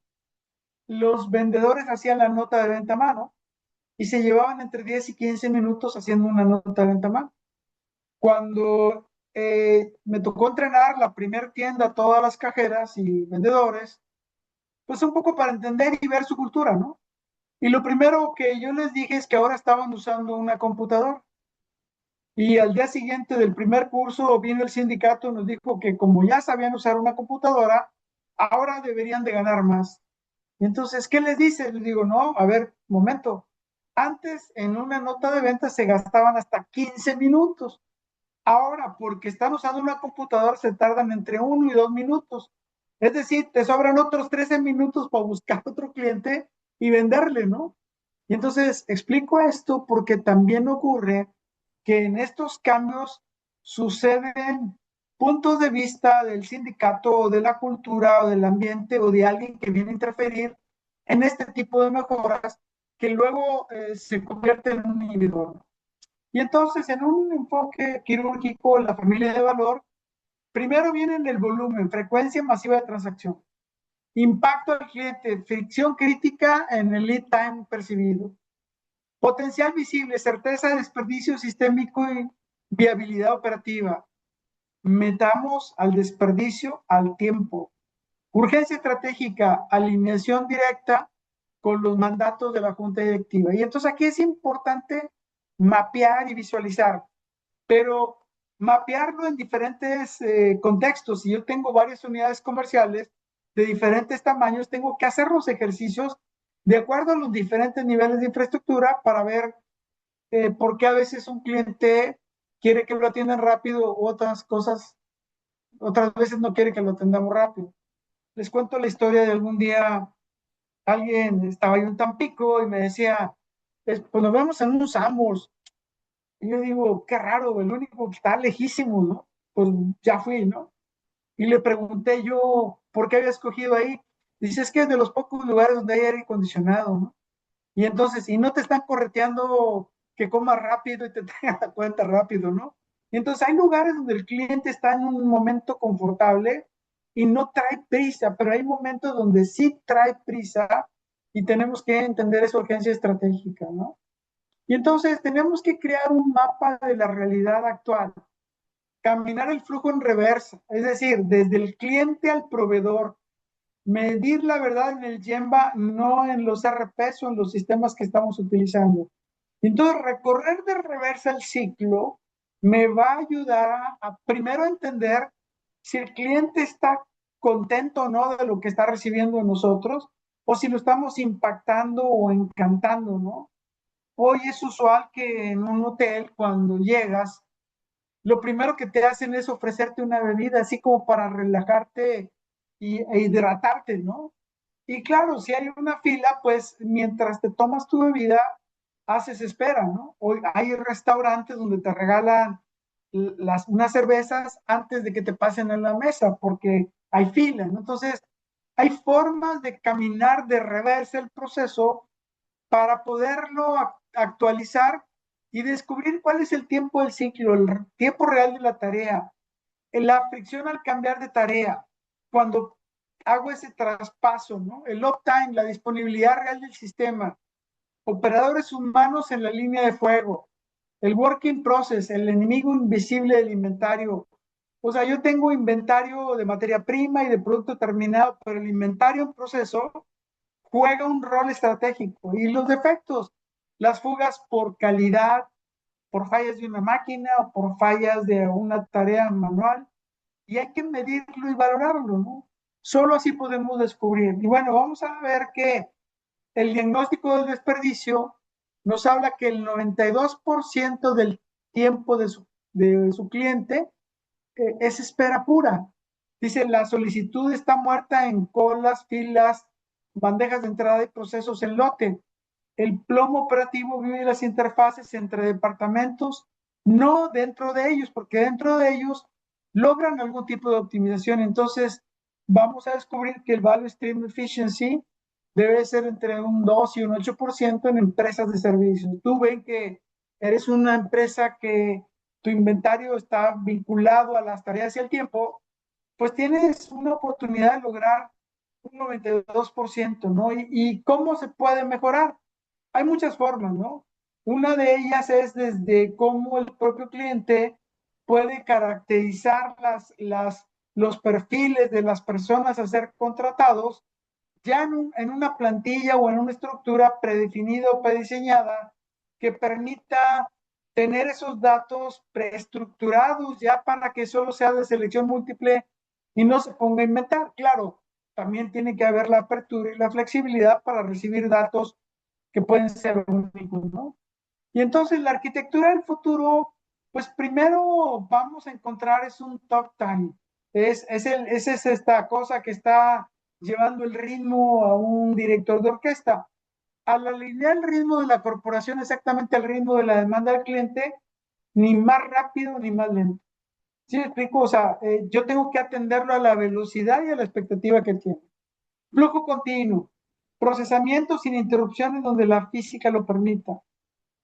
los vendedores hacían la nota de venta a mano y se llevaban entre 10 y 15 minutos haciendo una nota de venta a mano. Cuando me tocó entrenar la primera tienda a todas las cajeras y vendedores, pues un poco para entender y ver su cultura, ¿no? Y lo primero que yo les dije es que ahora estaban usando una computadora. Y al día siguiente del primer curso vino el sindicato y nos dijo que como ya sabían usar una computadora, ahora deberían de ganar más. Y entonces, ¿qué les dice? Les digo, no, a ver, momento. Antes en una nota de venta se gastaban hasta 15 minutos. Ahora, porque están usando una computadora, se tardan entre 1 y 2 minutos. Es decir, te sobran otros 13 minutos para buscar otro cliente y venderle, ¿no? Y entonces explico esto porque también ocurre que en estos cambios suceden puntos de vista del sindicato o de la cultura o del ambiente o de alguien que viene a interferir en este tipo de mejoras que luego se convierte en un inhibidor. Y entonces, en un enfoque quirúrgico, la familia de valor, primero viene en el volumen, frecuencia masiva de transacción, impacto al cliente, fricción crítica en el lead time percibido, potencial visible, certeza de desperdicio sistémico y viabilidad operativa. Metamos al desperdicio al tiempo. Urgencia estratégica, alineación directa con los mandatos de la junta directiva. Y entonces aquí es importante mapear y visualizar, pero mapearlo en diferentes contextos. Si yo tengo varias unidades comerciales de diferentes tamaños, tengo que hacer los ejercicios de acuerdo a los diferentes niveles de infraestructura para ver por qué a veces un cliente quiere que lo atiendan rápido, otras cosas, otras veces no quiere que lo atendamos rápido. Les cuento la historia de algún día, alguien estaba ahí en Tampico y me decía, pues nos vemos en unos Sambors. Y yo digo, qué raro, el único que está lejísimo, ¿no? Pues ya fui, ¿no? Y le pregunté yo, ¿por qué había escogido ahí? Dice, es que es de los pocos lugares donde hay aire acondicionado, ¿no? Y entonces, y no te están correteando que comas rápido y te tengas la cuenta rápido, ¿no? Y entonces hay lugares donde el cliente está en un momento confortable y no trae prisa, pero hay momentos donde sí trae prisa y tenemos que entender esa urgencia estratégica, ¿no? Y entonces tenemos que crear un mapa de la realidad actual, caminar el flujo en reversa, es decir, desde el cliente al proveedor, medir la verdad en el Gemba, no en los RPs o en los sistemas que estamos utilizando. Entonces, recorrer de reversa el ciclo me va a ayudar a primero entender si el cliente está contento o no de lo que está recibiendo de nosotros, o si lo estamos impactando o encantando, ¿no? Hoy es usual que en un hotel, cuando llegas, lo primero que te hacen es ofrecerte una bebida, así como para relajarte e hidratarte, ¿no? Y claro, si hay una fila, pues mientras te tomas tu bebida, haces espera, ¿no? Hoy hay restaurantes donde te regalan unas cervezas antes de que te pasen a la mesa, porque hay fila, ¿no? Entonces, hay formas de caminar de reversa el proceso para poderlo actualizar y descubrir cuál es el tiempo del ciclo, el tiempo real de la tarea, la fricción al cambiar de tarea, cuando hago ese traspaso, ¿no? El uptime, la disponibilidad real del sistema, operadores humanos en la línea de fuego, el working process, el enemigo invisible del inventario. O sea, yo tengo inventario de materia prima y de producto terminado, pero el inventario en proceso juega un rol estratégico. Y los defectos, las fugas por calidad, por fallas de una máquina o por fallas de una tarea manual, y hay que medirlo y valorarlo, ¿no? Solo así podemos descubrir. Y bueno, vamos a ver que el diagnóstico del desperdicio nos habla que el 92% del tiempo de su cliente es espera pura. Dice, la solicitud está muerta en colas, filas, bandejas de entrada y procesos en lote. El plomo operativo vive las interfaces entre departamentos, no dentro de ellos, porque dentro de ellos logran algún tipo de optimización. Entonces, vamos a descubrir que el Value Stream Efficiency debe ser entre un 2 y un 8% en empresas de servicios. Tú ven que eres una empresa que tu inventario está vinculado a las tareas y el tiempo, pues tienes una oportunidad de lograr un 92%, ¿no? ¿Y cómo se puede mejorar? Hay muchas formas, ¿no? Una de ellas es desde cómo el propio cliente puede caracterizar los perfiles de las personas a ser contratados ya en una plantilla o en una estructura predefinida o prediseñada que permita tener esos datos preestructurados ya para que solo sea de selección múltiple y no se ponga a inventar. Claro, también tiene que haber la apertura y la flexibilidad para recibir datos que pueden ser únicos, ¿no? Y entonces la arquitectura del futuro, pues primero vamos a encontrar es un talk time. Es esta cosa que está llevando el ritmo a un director de orquesta. Al alinear el ritmo de la corporación exactamente al ritmo de la demanda del cliente, ni más rápido ni más lento. ¿Sí me explico? O sea, yo tengo que atenderlo a la velocidad y a la expectativa que tiene. Flujo continuo, procesamiento sin interrupciones donde la física lo permita.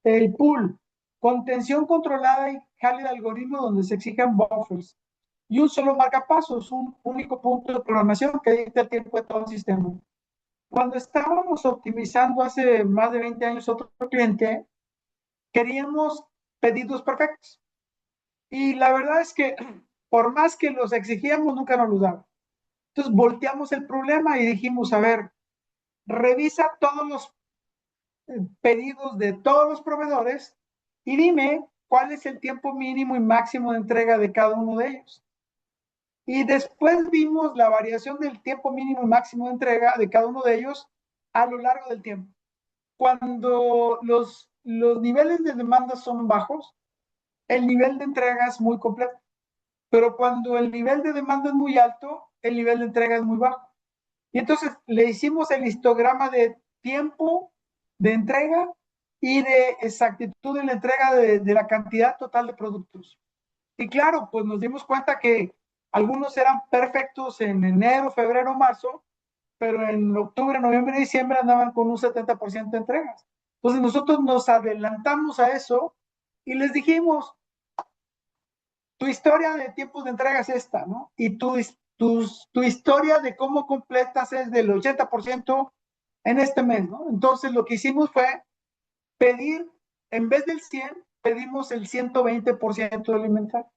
El pool, contención controlada y jale de algoritmo donde se exigen buffers. Y un solo marcapasos, un único punto de programación que dicta el tiempo de todo el sistema. Cuando estábamos optimizando hace más de 20 años otro cliente, queríamos pedidos perfectos. Y la verdad es que por más que los exigíamos, nunca nos los daban. Entonces volteamos el problema y dijimos, a ver, revisa todos los pedidos de todos los proveedores y dime cuál es el tiempo mínimo y máximo de entrega de cada uno de ellos. Y después vimos la variación del tiempo mínimo y máximo de entrega de cada uno de ellos a lo largo del tiempo. Cuando los niveles de demanda son bajos, el nivel de entrega es muy completo. Pero cuando el nivel de demanda es muy alto, el nivel de entrega es muy bajo. Y entonces le hicimos el histograma de tiempo de entrega y de exactitud en la entrega de la cantidad total de productos. Y claro, pues nos dimos cuenta que algunos eran perfectos en enero, febrero, marzo, pero en octubre, noviembre y diciembre andaban con un 70% de entregas. Entonces nosotros nos adelantamos a eso y les dijimos, tu historia de tiempos de entrega es esta, ¿no? Y tu historia de cómo completas es del 80% en este mes, ¿no? Entonces lo que hicimos fue pedir, en vez del 100, pedimos el 120% del inventario,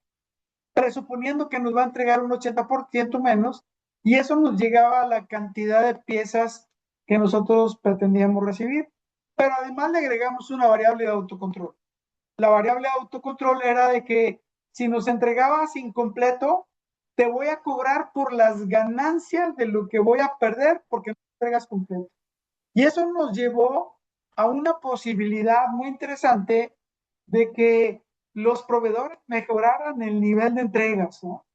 presuponiendo que nos va a entregar un 80% menos, y eso nos llegaba a la cantidad de piezas que nosotros pretendíamos recibir. Pero además le agregamos una variable de autocontrol. La variable de autocontrol era de que si nos entregabas incompleto, te voy a cobrar por las ganancias de lo que voy a perder porque no entregas completo. Y eso nos llevó a una posibilidad muy interesante de que los proveedores mejoraran el nivel de entregas, ¿no?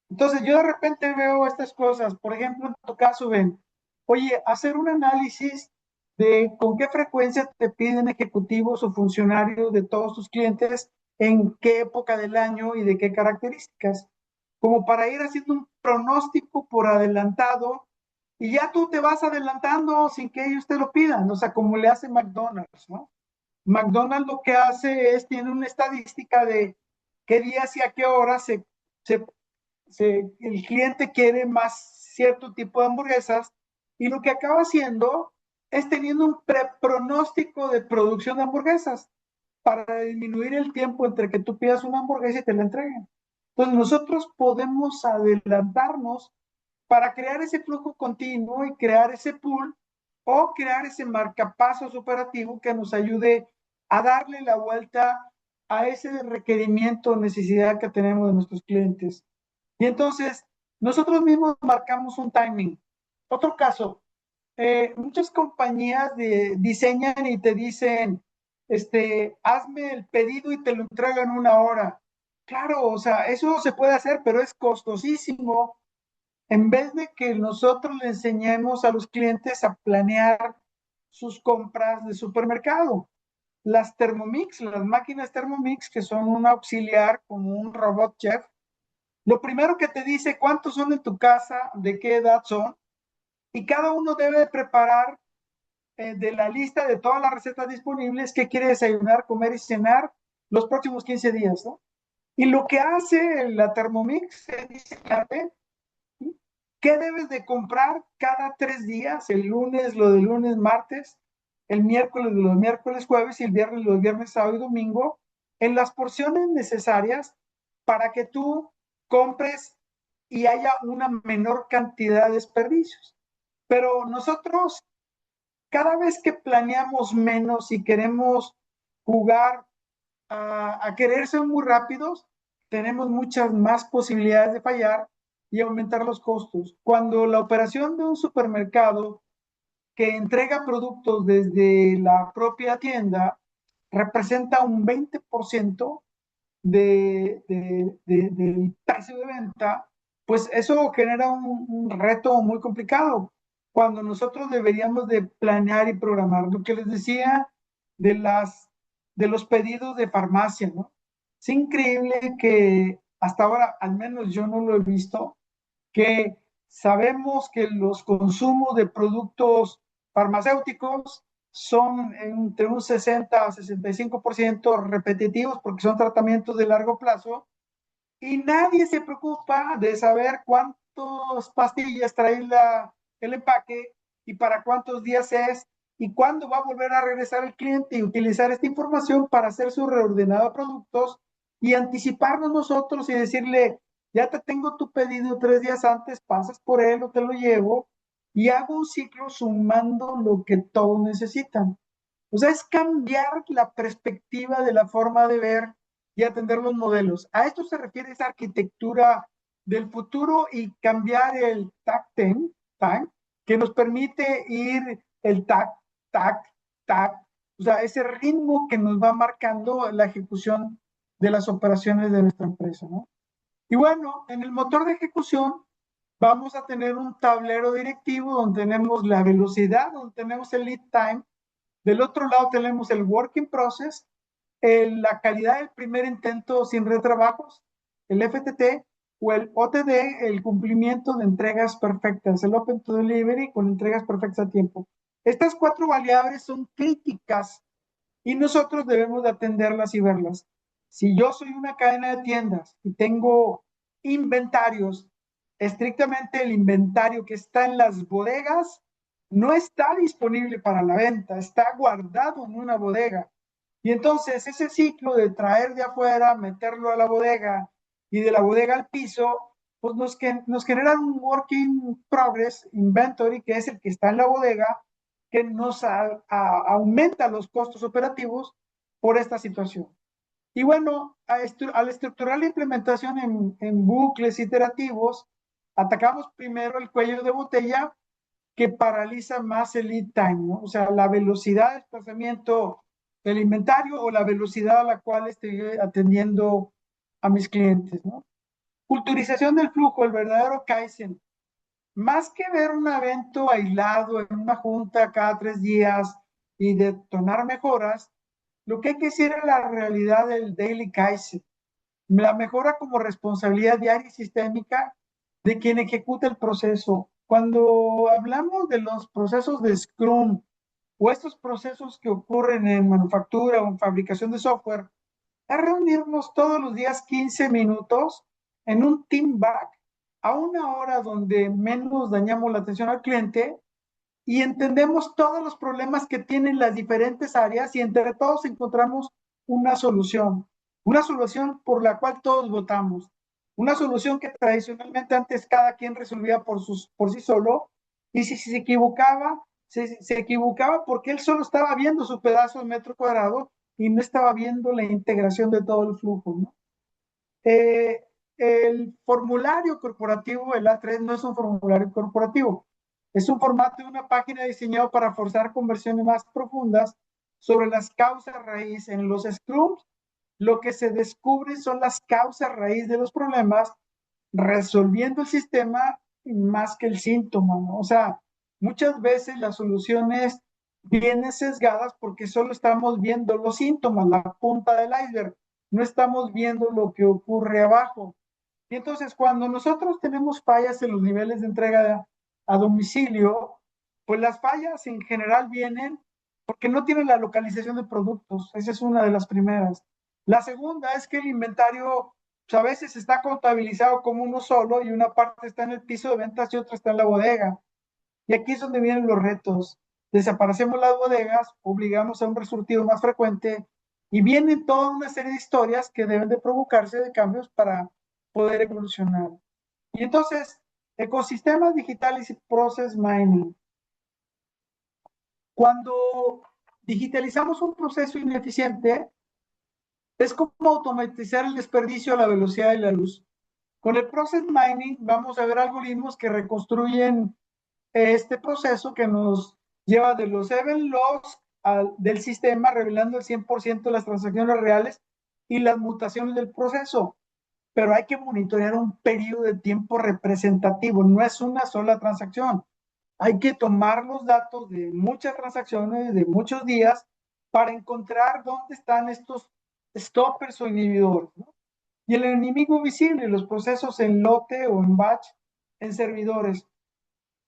Entonces yo de repente veo estas cosas, por ejemplo, en tu caso, ven, oye, hacer un análisis de con qué frecuencia te piden ejecutivos o funcionarios de todos tus clientes, en qué época del año y de qué características, como para ir haciendo un pronóstico por adelantado y ya tú te vas adelantando sin que ellos te lo pidan, o sea, como le hace McDonald's, ¿no? McDonald's lo que hace es, tiene una estadística de qué días y a qué horas se el cliente quiere más cierto tipo de hamburguesas y lo que acaba haciendo es teniendo un pronóstico de producción de hamburguesas para disminuir el tiempo entre que tú pidas una hamburguesa y te la entreguen. Entonces nosotros podemos adelantarnos para crear ese flujo continuo y crear ese pool o crear ese marcapasos operativo que nos ayude a darle la vuelta a ese requerimiento o necesidad que tenemos de nuestros clientes. Y entonces, nosotros mismos marcamos un timing. Otro caso, muchas compañías diseñan y te dicen, hazme el pedido y te lo entrego en una hora. Claro, o sea, eso se puede hacer, pero es costosísimo. En vez de que nosotros le enseñemos a los clientes a planear sus compras de supermercado. Las Thermomix, las máquinas Thermomix, que son un auxiliar como un robot chef, lo primero que te dice cuántos son en tu casa, de qué edad son, y cada uno debe preparar de la lista de todas las recetas disponibles qué quiere desayunar, comer y cenar los próximos 15 días, ¿no? Y lo que hace la Thermomix es diseñarte qué debes de comprar cada 3 días, el lunes lo del lunes, martes, el miércoles de los miércoles, jueves y el viernes los viernes, sábado y domingo, en las porciones necesarias para que tú compres y haya una menor cantidad de desperdicios. Pero nosotros, cada vez que planeamos menos y queremos jugar a querer ser muy rápidos, tenemos muchas más posibilidades de fallar y aumentar los costos. Cuando la operación de un supermercado que entrega productos desde la propia tienda representa un 20% del precio de venta, pues eso genera un reto muy complicado. Cuando nosotros deberíamos de planear y programar, lo que les decía de, de los pedidos de farmacia, ¿no? Es increíble que hasta ahora, al menos yo no lo he visto, que sabemos que los consumos de productos farmacéuticos son entre un 60 a 65% repetitivos porque son tratamientos de largo plazo y nadie se preocupa de saber cuántas pastillas trae el empaque y para cuántos días es y cuándo va a volver a regresar el cliente y utilizar esta información para hacer su reordenado de productos y anticiparnos nosotros y decirle, ya te tengo tu pedido 3 días antes, pasas por él o te lo llevo y hago un ciclo sumando lo que todos necesitan. O sea, es cambiar la perspectiva de la forma de ver y atender los modelos. A esto se refiere esa arquitectura del futuro y cambiar el TAC, que nos permite ir el TAC, TAC, TAC, o sea, ese ritmo que nos va marcando la ejecución de las operaciones de nuestra empresa, ¿no? Y bueno, en el motor de ejecución vamos a tener un tablero directivo donde tenemos la velocidad, donde tenemos el lead time. Del otro lado tenemos el working process, la calidad del primer intento sin retrabajos, el FTT o el OTD, el cumplimiento de entregas perfectas, el Open to Delivery con entregas perfectas a tiempo. Estas 4 variables son críticas y nosotros debemos de atenderlas y verlas. Si yo soy una cadena de tiendas y tengo inventarios, estrictamente el inventario que está en las bodegas no está disponible para la venta, está guardado en una bodega. Y entonces ese ciclo de traer de afuera, meterlo a la bodega y de la bodega al piso, pues nos genera un working progress inventory, que es el que está en la bodega, que nos aumenta los costos operativos por esta situación. Y bueno, al estructurar la implementación en bucles iterativos, atacamos primero el cuello de botella que paraliza más el lead time, ¿no? O sea, la velocidad de desplazamiento del inventario o la velocidad a la cual estoy atendiendo a mis clientes, ¿no? Culturización del flujo, el verdadero Kaizen. Más que ver un evento aislado en una junta cada 3 días y detonar mejoras, lo que hay que decir es la realidad del Daily Kaizen. La mejora como responsabilidad diaria y sistémica de quien ejecuta el proceso. Cuando hablamos de los procesos de Scrum o estos procesos que ocurren en manufactura o en fabricación de software, es reunirnos todos los días 15 minutos en un team back a una hora donde menos dañamos la atención al cliente y entendemos todos los problemas que tienen las diferentes áreas y entre todos encontramos una solución por la cual todos votamos, una solución que tradicionalmente antes cada quien resolvía por sí solo y si se equivocaba, se equivocaba porque él solo estaba viendo su pedazo de metro cuadrado y no estaba viendo la integración de todo el flujo, ¿no? Eh, el formulario corporativo, el A3, no es un formulario corporativo, es un formato de una página diseñado para forzar conversiones más profundas sobre las causas raíz. En los Scrums, lo que se descubre son las causas raíz de los problemas, resolviendo el sistema más que el síntoma, ¿no? O sea, muchas veces las soluciones vienen sesgadas porque solo estamos viendo los síntomas, la punta del iceberg, no estamos viendo lo que ocurre abajo. Y entonces, cuando nosotros tenemos fallas en los niveles de entrega a domicilio, pues las fallas en general vienen porque no tienen la localización de productos. Esa es una de las primeras. La segunda es que el inventario pues, a veces está contabilizado como uno solo y una parte está en el piso de ventas y otra está en la bodega. Y aquí es donde vienen los retos. Desaparecemos las bodegas, obligamos a un resurtido más frecuente y vienen toda una serie de historias que deben de provocarse de cambios para poder evolucionar. Y entonces, Ecosistemas digitales y process mining. Cuando digitalizamos un proceso ineficiente, es como automatizar el desperdicio a la velocidad de la luz. Con el process mining vamos a ver algoritmos que reconstruyen este proceso que nos lleva de los event logs del sistema, revelando el 100% de las transacciones reales y las mutaciones del proceso. Pero hay que monitorear un periodo de tiempo representativo, no es una sola transacción. Hay que tomar los datos de muchas transacciones, de muchos días, para encontrar dónde están estos stoppers o inhibidores, ¿no? Y el enemigo visible, los procesos en lote o en batch en servidores.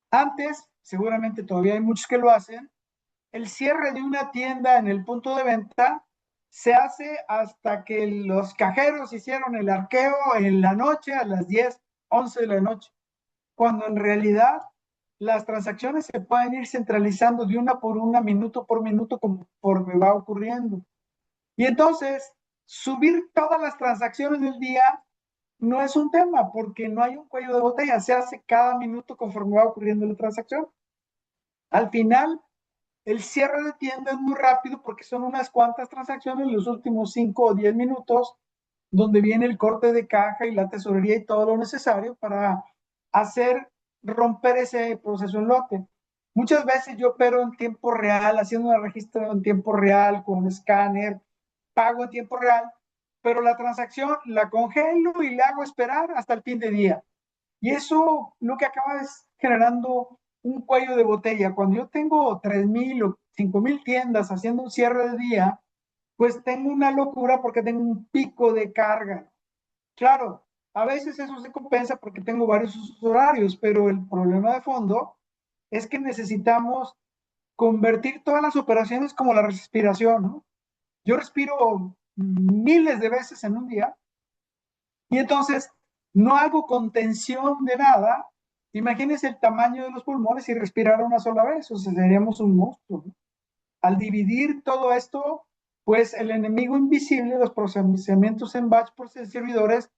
Antes, seguramente todavía hay muchos que lo hacen, el cierre de una tienda en el punto de venta se hace hasta que los cajeros hicieron el arqueo en la noche a las 10, 11 de la noche, cuando en realidad las transacciones se pueden ir centralizando de una por una, minuto por minuto, conforme va ocurriendo. Y entonces, subir todas las transacciones del día no es un tema, porque no hay un cuello de botella, se hace cada minuto conforme va ocurriendo la transacción. Al final, el cierre de tienda es muy rápido porque son unas cuantas transacciones en los últimos 5 o 10 minutos, donde viene el corte de caja y la tesorería y todo lo necesario para hacer romper ese proceso en lote. Muchas veces yo opero en tiempo real, haciendo un registro en tiempo real con escáner, pago en tiempo real, pero la transacción la congelo y la hago esperar hasta el fin de día. Y eso lo que acaba es generando un cuello de botella. Cuando yo tengo 3,000 o 5,000 tiendas haciendo un cierre de día, pues tengo una locura porque tengo un pico de carga. Claro, a veces eso se compensa porque tengo varios horarios, pero el problema de fondo es que necesitamos convertir todas las operaciones como la respiración, ¿no? Yo respiro miles de veces en un día y entonces no hago contención de nada. Imagínense el tamaño de los pulmones y respirar una sola vez, o sea, seríamos un monstruo, ¿no? Al dividir todo esto, pues el enemigo invisible, los procesamientos en batch por servidores,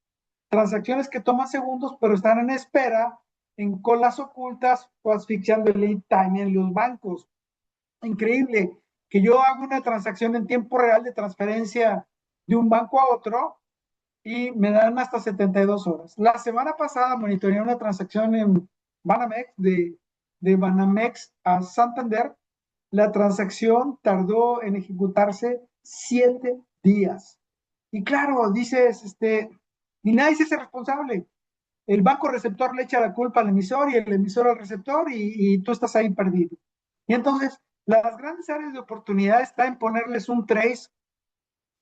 transacciones que toman segundos, pero están en espera, en colas ocultas o asfixiando el lead time en los bancos. Increíble que yo hago una transacción en tiempo real de transferencia de un banco a otro y me dan hasta 72 horas. La semana pasada monitoreé una transacción en Banamex, de Banamex a Santander. La transacción tardó en ejecutarse 7 días. Y claro, dices, ni nadie se hace responsable. El banco receptor le echa la culpa al emisor y el emisor al receptor y tú estás ahí perdido. Y entonces, las grandes áreas de oportunidad está en ponerles un trace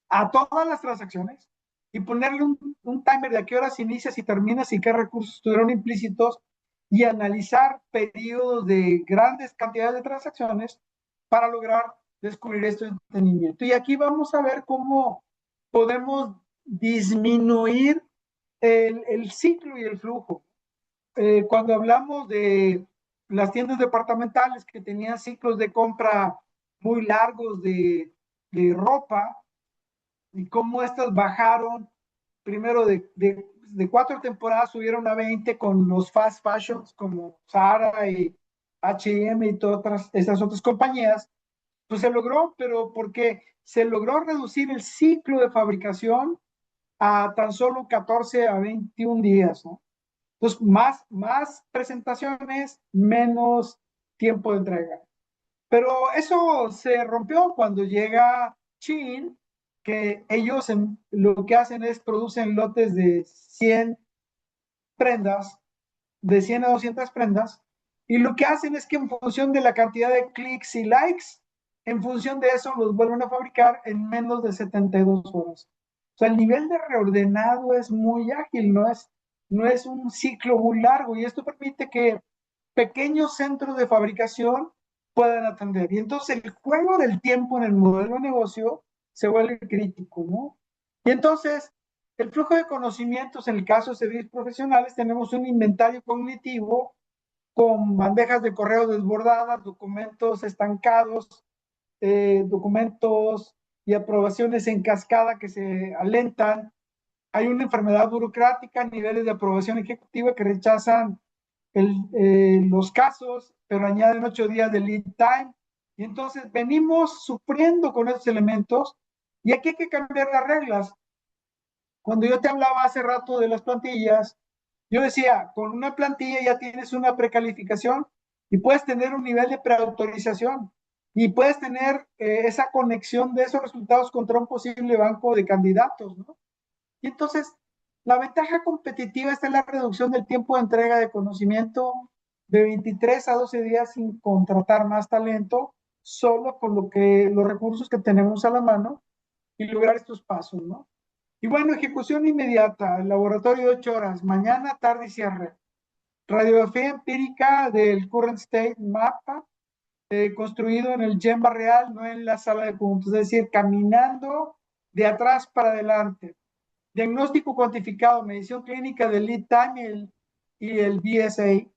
a todas las transacciones y ponerle un timer de a qué horas inicias y terminas y qué recursos estuvieron implícitos y analizar periodos de grandes cantidades de transacciones para lograr descubrir este entendimiento. Y aquí vamos a ver cómo podemos disminuir el ciclo y el flujo. Cuando hablamos de las tiendas departamentales que tenían ciclos de compra muy largos de ropa, y cómo estas bajaron primero de 4 temporadas, subieron a 20 con los fast fashions como Zara y H&M y todas estas otras compañías, pues se logró, pero porque se logró reducir el ciclo de fabricación a tan solo 14 a 21 días, ¿no? Entonces, más presentaciones, menos tiempo de entrega. Pero eso se rompió cuando llega Shein, que ellos lo que hacen es producen lotes de 100 prendas, de 100 a 200 prendas, y lo que hacen es que en función de la cantidad de clics y likes, en función de eso los vuelven a fabricar en menos de 72 horas. O sea, el nivel de reordenado es muy ágil, no es un ciclo muy largo, y esto permite que pequeños centros de fabricación puedan atender. Y entonces el juego del tiempo en el modelo de negocio se vuelve crítico, ¿no? Y entonces, el flujo de conocimientos, en el caso de servicios profesionales, tenemos un inventario cognitivo con bandejas de correo desbordadas, documentos estancados, documentos y aprobaciones en cascada que se alentan. Hay una enfermedad burocrática, niveles de aprobación ejecutiva que rechazan los casos, pero añaden 8 días de lead time. Y entonces venimos sufriendo con estos elementos y aquí hay que cambiar las reglas. Cuando yo te hablaba hace rato de las plantillas, yo decía, con una plantilla ya tienes una precalificación y puedes tener un nivel de preautorización y puedes tener esa conexión de esos resultados contra un posible banco de candidatos, ¿no? Y entonces, la ventaja competitiva está en la reducción del tiempo de entrega de conocimiento de 23 a 12 días sin contratar más talento, solo con los recursos que tenemos a la mano y lograr estos pasos, ¿no? Y bueno, ejecución inmediata, el laboratorio de 8 horas, mañana, tarde y cierre. Radiografía empírica del current state mapa, construido en el Gemba real, no en la sala de puntos, es decir, caminando de atrás para adelante. Diagnóstico cuantificado, medición clínica del lead time y el BSA.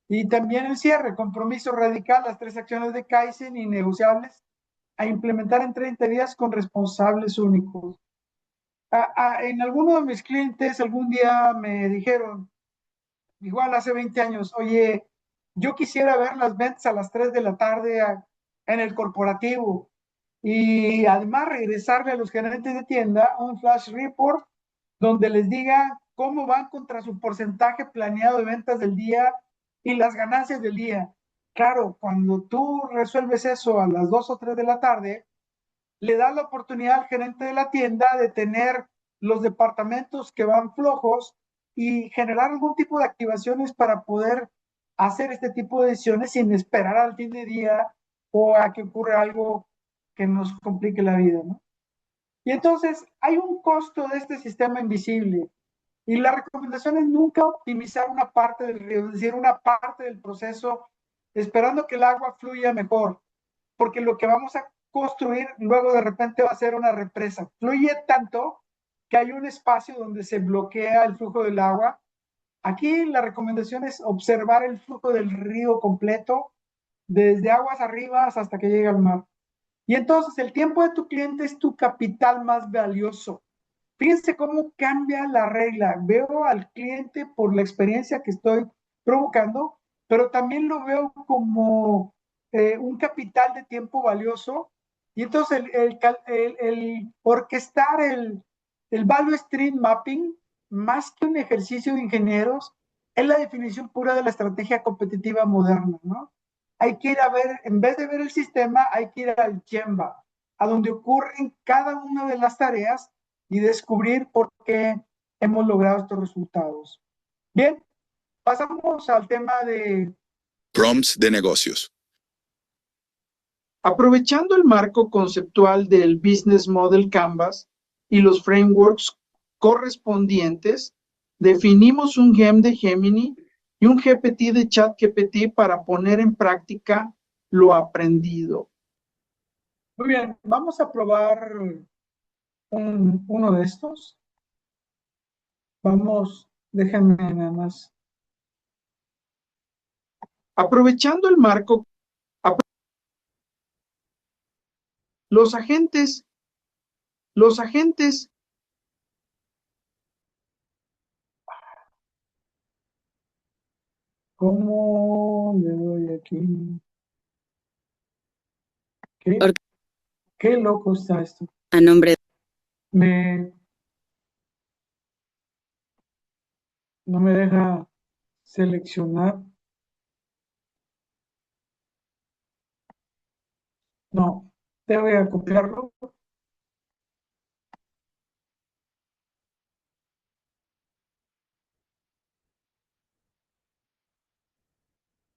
Y también el cierre, compromiso radical, las 3 acciones de Kaizen innegociables a implementar en 30 días con responsables únicos. En alguno de mis clientes algún día me dijeron, igual hace 20 años, oye, yo quisiera ver las ventas a las 3 de la tarde en el corporativo y además regresarle a los gerentes de tienda un flash report donde les diga cómo van contra su porcentaje planeado de ventas del día y las ganancias del día. Claro, cuando tú resuelves eso a las 2 o 3 de la tarde, le da la oportunidad al gerente de la tienda de tener los departamentos que van flojos y generar algún tipo de activaciones para poder hacer este tipo de decisiones sin esperar al fin de día o a que ocurra algo que nos complique la vida, ¿no? Y entonces hay un costo de este sistema invisible y la recomendación es nunca optimizar una parte del río, es decir, una parte del proceso esperando que el agua fluya mejor, porque lo que vamos a construir luego de repente va a ser una represa. Fluye tanto que hay un espacio donde se bloquea el flujo del agua. Aquí la recomendación es observar el flujo del río completo, desde aguas arriba hasta que llegue al mar. Y entonces el tiempo de tu cliente es tu capital más valioso. Fíjense cómo cambia la regla. Veo al cliente por la experiencia que estoy provocando, pero también lo veo como un capital de tiempo valioso. Y entonces el orquestar el value stream mapping, más que un ejercicio de ingenieros, es la definición pura de la estrategia competitiva moderna, ¿no? Hay que ir a ver, en vez de ver el sistema, hay que ir al Gemba, a donde ocurren cada una de las tareas y descubrir por qué hemos logrado estos resultados. Bien, pasamos al tema de Prompts de negocios. Aprovechando el marco conceptual del Business Model Canvas y los frameworks correspondientes, definimos un GEM de Gemini y un GPT de ChatGPT para poner en práctica lo aprendido. Muy bien, vamos a probar uno de estos. Vamos, déjenme nada más. Aprovechando el marco, los agentes, ¿Cómo le doy aquí? ¿Qué, Or- qué loco está esto? A nombre No me deja seleccionar. No, te voy a copiarlo.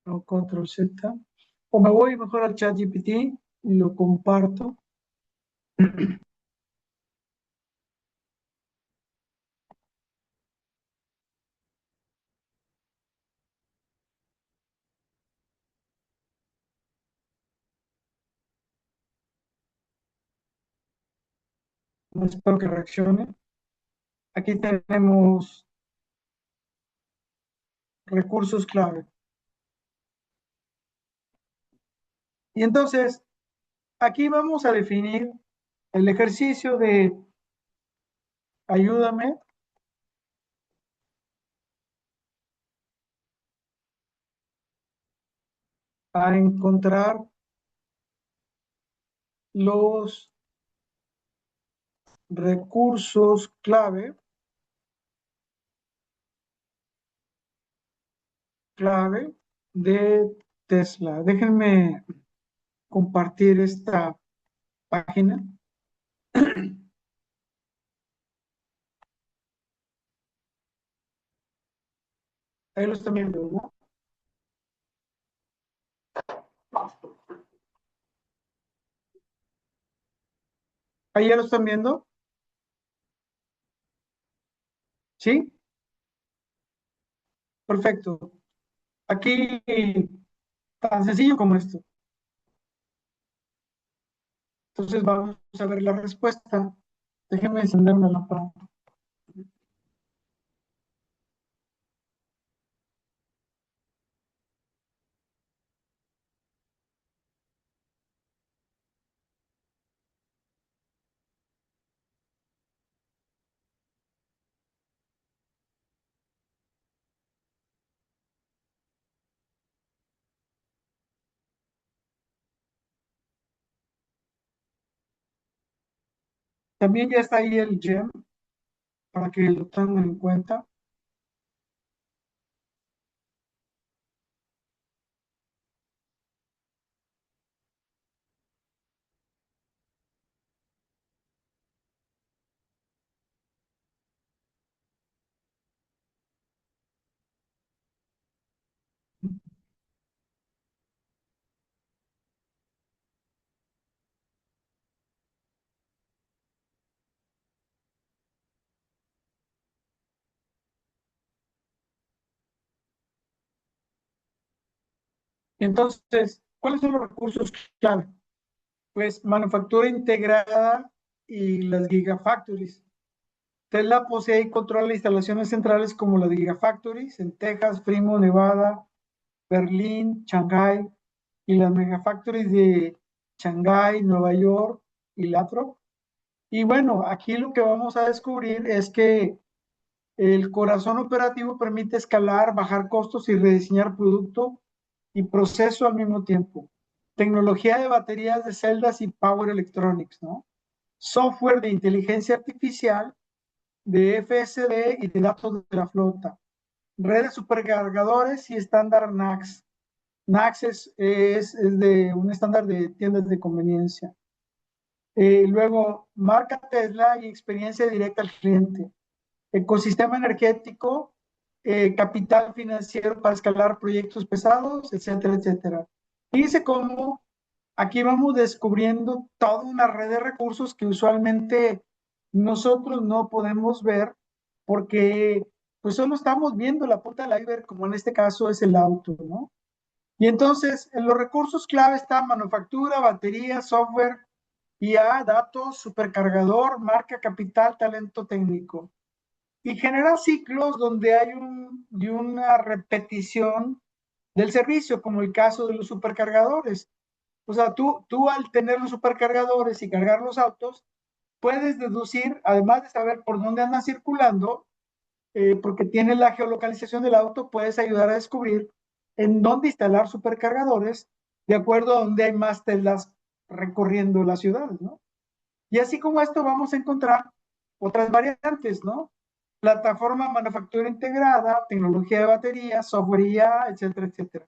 No, control Z. O me voy mejor al chat GPT y lo comparto. Espero que reaccione. Aquí tenemos recursos clave. Y entonces, aquí vamos a definir el ejercicio de ayúdame a encontrar los recursos clave de Tesla. Déjenme compartir esta página. Ahí lo están viendo, ¿no? Ahí ya lo están viendo. ¿Sí? Perfecto. Aquí, tan sencillo como esto. Entonces vamos a ver la respuesta. Déjenme encender una lámpara. También ya está ahí el GEM para que lo tengan en cuenta. Entonces, ¿cuáles son los recursos clave? Pues manufactura integrada y las gigafactories. Tesla posee y controla instalaciones centrales como las gigafactories en Texas, Fremont, Nevada, Berlín, Shanghai y las megafactories de Shanghai, Nueva York y Lathrop. Y bueno, aquí lo que vamos a descubrir es que el corazón operativo permite escalar, bajar costos y rediseñar producto y proceso al mismo tiempo. Tecnología de baterías de celdas y power electronics, ¿no? Software de inteligencia artificial, de FSD y de datos de la flota. Redes supercargadores y estándar NACS. NACS es de un estándar de tiendas de conveniencia. Luego, marca Tesla y experiencia directa al cliente. Ecosistema energético, capital financiero para escalar proyectos pesados, etcétera, etcétera. Fíjense cómo aquí vamos descubriendo toda una red de recursos que usualmente nosotros no podemos ver porque pues solo estamos viendo la punta del iceberg, como en este caso es el auto, ¿no? Y entonces, en los recursos clave están manufactura, batería, software, IA, datos, supercargador, marca, capital, talento técnico. Y genera ciclos donde hay una repetición del servicio, como el caso de los supercargadores. O sea, tú al tener los supercargadores y cargar los autos, puedes deducir, además de saber por dónde andan circulando, porque tienes la geolocalización del auto, puedes ayudar a descubrir en dónde instalar supercargadores de acuerdo a dónde hay más Teslas recorriendo las ciudades, ¿no? Y así como esto vamos a encontrar otras variantes, ¿no? Plataforma manufactura integrada, tecnología de baterías, software IA, etcétera, etcétera.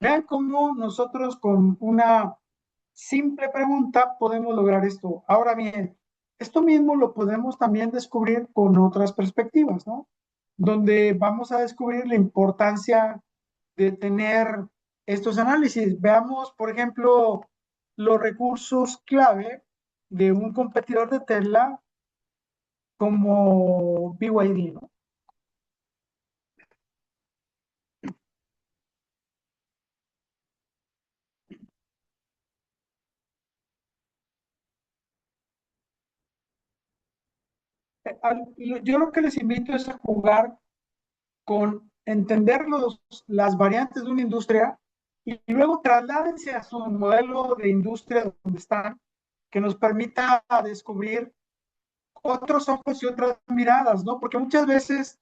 Vean cómo nosotros con una simple pregunta podemos lograr esto. Ahora bien, esto mismo lo podemos también descubrir con otras perspectivas, ¿no? Donde vamos a descubrir la importancia de tener estos análisis. Veamos, por ejemplo, los recursos clave de un competidor de Tesla como BYD, ¿no? Yo lo que les invito es a jugar con entender las variantes de una industria y luego trasládense a su modelo de industria donde están, que nos permita descubrir otros ojos y otras miradas, ¿no? Porque muchas veces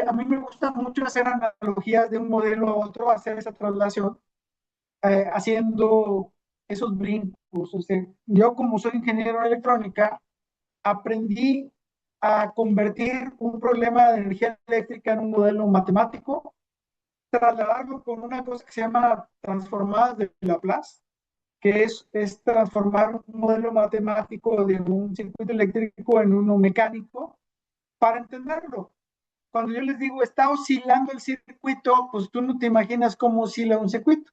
a mí me gusta mucho hacer analogías de un modelo a otro, hacer esa traslación, haciendo esos brincos. O sea, yo como soy ingeniero de electrónica, aprendí a convertir un problema de energía eléctrica en un modelo matemático, trasladarlo con una cosa que se llama transformadas de Laplace, que es transformar un modelo matemático de un circuito eléctrico en uno mecánico para entenderlo. Cuando yo les digo está oscilando el circuito, pues tú no te imaginas cómo oscila un circuito.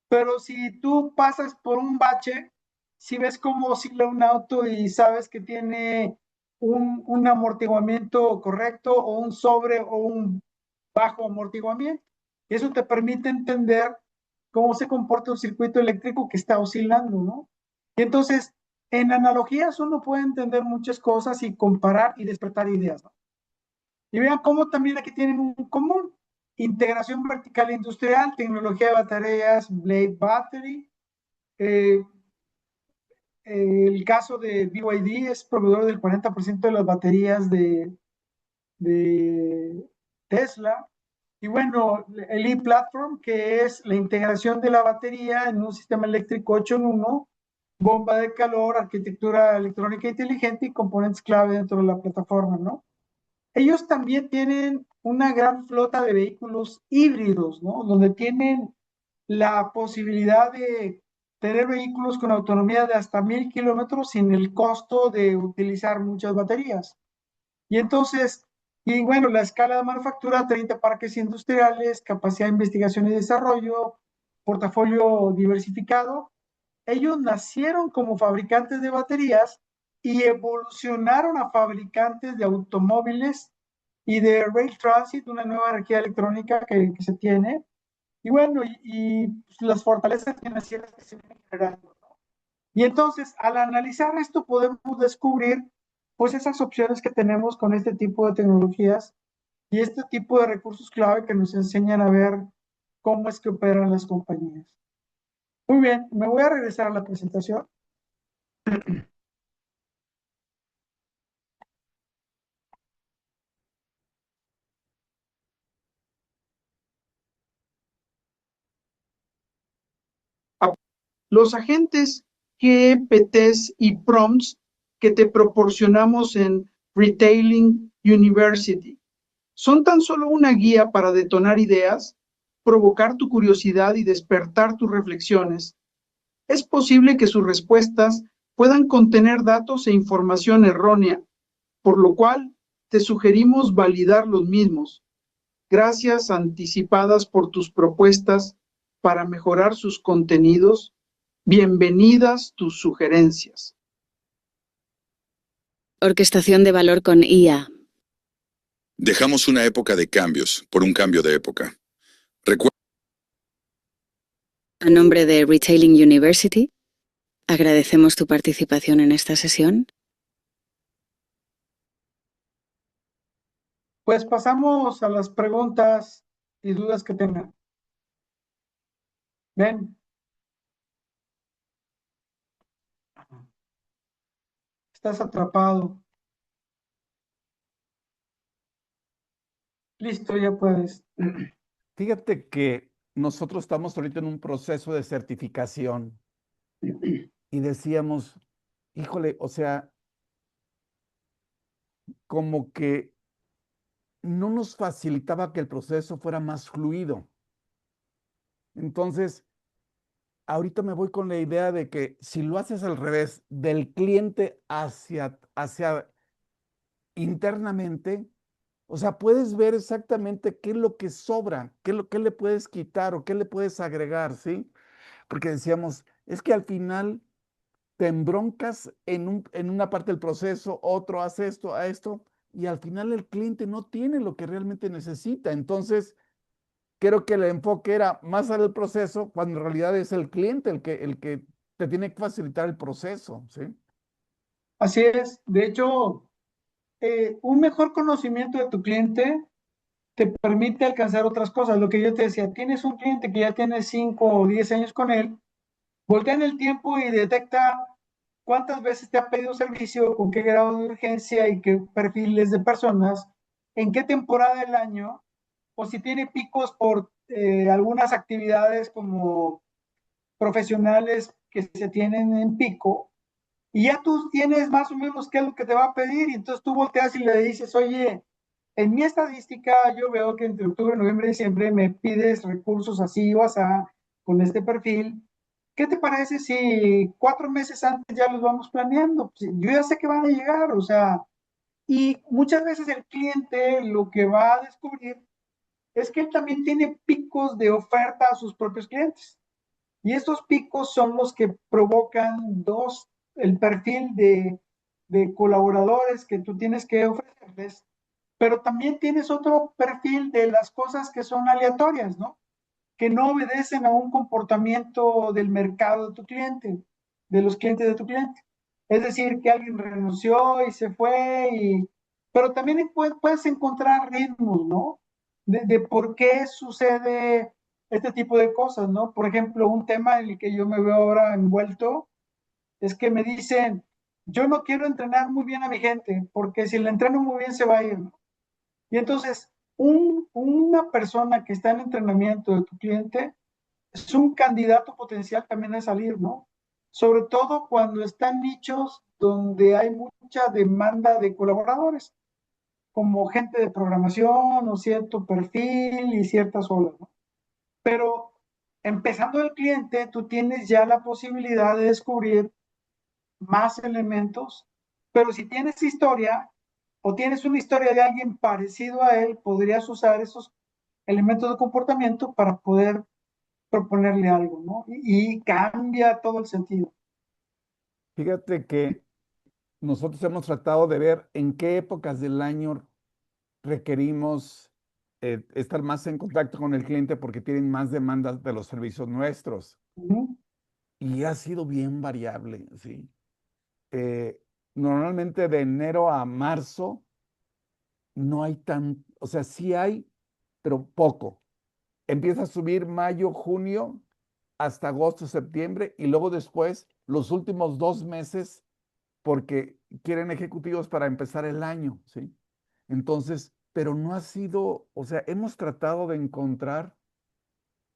Pero si tú pasas por un bache, si ves cómo oscila un auto y sabes que tiene un amortiguamiento correcto o un sobre o un bajo amortiguamiento, eso te permite entender cómo se comporta un circuito eléctrico que está oscilando, ¿no? Y entonces, en analogías uno puede entender muchas cosas y comparar y despertar ideas, ¿no? Y vean cómo también aquí tienen un común. Integración vertical industrial, tecnología de baterías, Blade Battery. Eh, el caso de BYD es proveedor del 40% de las baterías de Tesla. Y bueno, el e-Platform, que es la integración de la batería en un sistema eléctrico 8 en 1, bomba de calor, arquitectura electrónica inteligente y componentes clave dentro de la plataforma, ¿no? Ellos también tienen una gran flota de vehículos híbridos, ¿no? Donde tienen la posibilidad de tener vehículos con autonomía de hasta 1000 kilómetros sin el costo de utilizar muchas baterías. Y entonces, y bueno, la escala de manufactura, 30 parques industriales, capacidad de investigación y desarrollo, portafolio diversificado. Ellos nacieron como fabricantes de baterías y evolucionaron a fabricantes de automóviles y de Rail Transit, una nueva energía electrónica que se tiene. Y bueno, pues, las fortalezas financieras que se vienen generando, ¿no? Y entonces, al analizar esto, podemos descubrir pues esas opciones que tenemos con este tipo de tecnologías y este tipo de recursos clave que nos enseñan a ver cómo es que operan las compañías. Muy bien, me voy a regresar a la presentación. Los agentes GPTs y prompts que te proporcionamos en Retailing University son tan solo una guía para detonar ideas, provocar tu curiosidad y despertar tus reflexiones. Es posible que sus respuestas puedan contener datos e información errónea, por lo cual te sugerimos validar los mismos. Gracias anticipadas por tus propuestas para mejorar sus contenidos. Bienvenidas tus sugerencias. Orquestación de valor con IA. Dejamos una época de cambios por un cambio de época. Recuerda. A nombre de Retailing University, agradecemos tu participación en esta sesión. Pues pasamos a las preguntas y dudas que tengan. Ven. Estás atrapado. Listo, ya puedes. Fíjate que nosotros estamos ahorita en un proceso de certificación y decíamos, híjole, o sea, como que no nos facilitaba que el proceso fuera más fluido. Entonces, ahorita me voy con la idea de que si lo haces al revés, del cliente hacia internamente, o sea, puedes ver exactamente qué es lo que sobra, qué le puedes quitar o qué le puedes agregar, ¿sí? Porque decíamos, es que al final te embroncas en una parte del proceso, otro hace esto, a esto, y al final el cliente no tiene lo que realmente necesita. Entonces, creo que el enfoque era más al proceso, cuando en realidad es el cliente el que te tiene que facilitar el proceso, ¿sí? Así es. De hecho, un mejor conocimiento de tu cliente te permite alcanzar otras cosas. Lo que yo te decía, tienes un cliente que ya tiene 5 o 10 años con él, voltea en el tiempo y detecta cuántas veces te ha pedido servicio, con qué grado de urgencia y qué perfiles de personas, en qué temporada del año, o si tiene picos por algunas actividades como profesionales que se tienen en pico, y ya tú tienes más o menos qué es lo que te va a pedir, y entonces tú volteas y le dices, oye, en mi estadística yo veo que entre octubre, noviembre y diciembre me pides recursos así o así, con este perfil. ¿Qué te parece si 4 meses antes ya los vamos planeando? Pues, yo ya sé que van a llegar, o sea, y muchas veces el cliente lo que va a descubrir es que él también tiene picos de oferta a sus propios clientes. Y estos picos son los que provocan el perfil de colaboradores que tú tienes que ofrecerles, pero también tienes otro perfil de las cosas que son aleatorias, ¿no? Que no obedecen a un comportamiento del mercado de tu cliente, de los clientes de tu cliente. Es decir, que alguien renunció y se fue, pero también puedes encontrar ritmos, ¿no? De por qué sucede este tipo de cosas, ¿no? Por ejemplo, un tema en el que yo me veo ahora envuelto es que me dicen, yo no quiero entrenar muy bien a mi gente, porque si la entreno muy bien se va a ir, ¿no? Y entonces, una persona que está en entrenamiento de tu cliente es un candidato potencial también a salir, ¿no? Sobre todo cuando están nichos donde hay mucha demanda de colaboradores, como gente de programación o cierto perfil y ciertas olas, ¿no? Pero empezando el cliente, tú tienes ya la posibilidad de descubrir más elementos, pero si tienes historia o tienes una historia de alguien parecido a él, podrías usar esos elementos de comportamiento para poder proponerle algo, ¿no? Y cambia todo el sentido. Fíjate que nosotros hemos tratado de ver en qué épocas del año requerimos estar más en contacto con el cliente porque tienen más demandas de los servicios nuestros. Ujú. Y ha sido bien variable, ¿sí? Eh, Normalmente de enero a marzo no hay tan, o sea, sí hay, pero poco. Empieza a subir mayo, junio, hasta agosto, septiembre, y luego después los últimos 2 meses, porque quieren ejecutivos para empezar el año, ¿sí? Entonces, pero no ha sido, o sea, hemos tratado de encontrar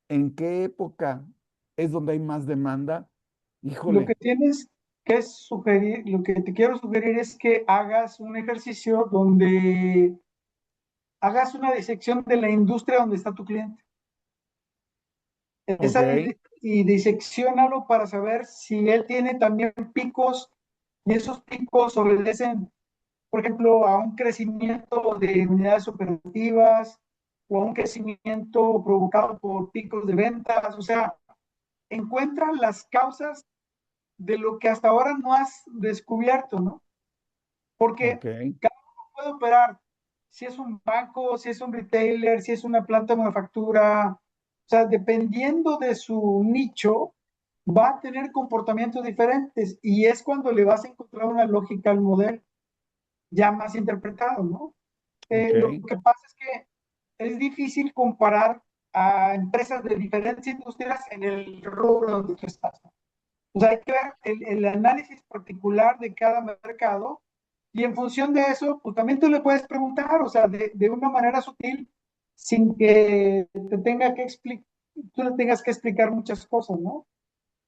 en qué época es donde hay más demanda. Lo que Híjole, tienes que sugerir, lo que te quiero sugerir es que hagas un ejercicio donde hagas una disección de la industria donde está tu cliente. ok, Y disecciónalo para saber si él tiene también picos y esos picos obedecen, por ejemplo, a un crecimiento de unidades operativas o a un crecimiento provocado por picos de ventas. O sea, encuentra las causas de lo que hasta ahora no has descubierto, ¿no? Porque ok, cada uno puede operar, si es un banco, si es un retailer, si es una planta de manufactura, o sea, dependiendo de su nicho, va a tener comportamientos diferentes y es cuando le vas a encontrar una lógica al modelo ya más interpretado, ¿no? ok, Lo que pasa es que es difícil comparar a empresas de diferentes industrias en el rubro donde tú estás, ¿no? O sea, hay que ver el análisis particular de cada mercado y en función de eso, pues también tú le puedes preguntar, o sea, de una manera sutil, sin que te tenga que explicar, tú le tengas que explicar muchas cosas, ¿no?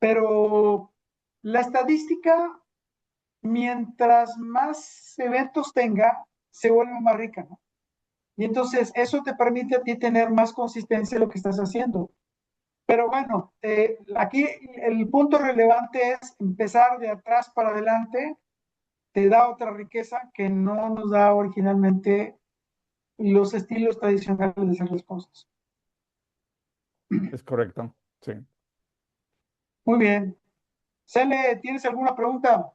Pero la estadística, mientras más eventos tenga, se vuelve más rica, ¿no? Y entonces eso te permite a ti tener más consistencia en lo que estás haciendo. Pero bueno, aquí el punto relevante es empezar de atrás para adelante, te da otra riqueza que no nos da originalmente los estilos tradicionales de hacer las cosas. es correcto, sí. Muy bien. Cele, ¿tienes alguna pregunta?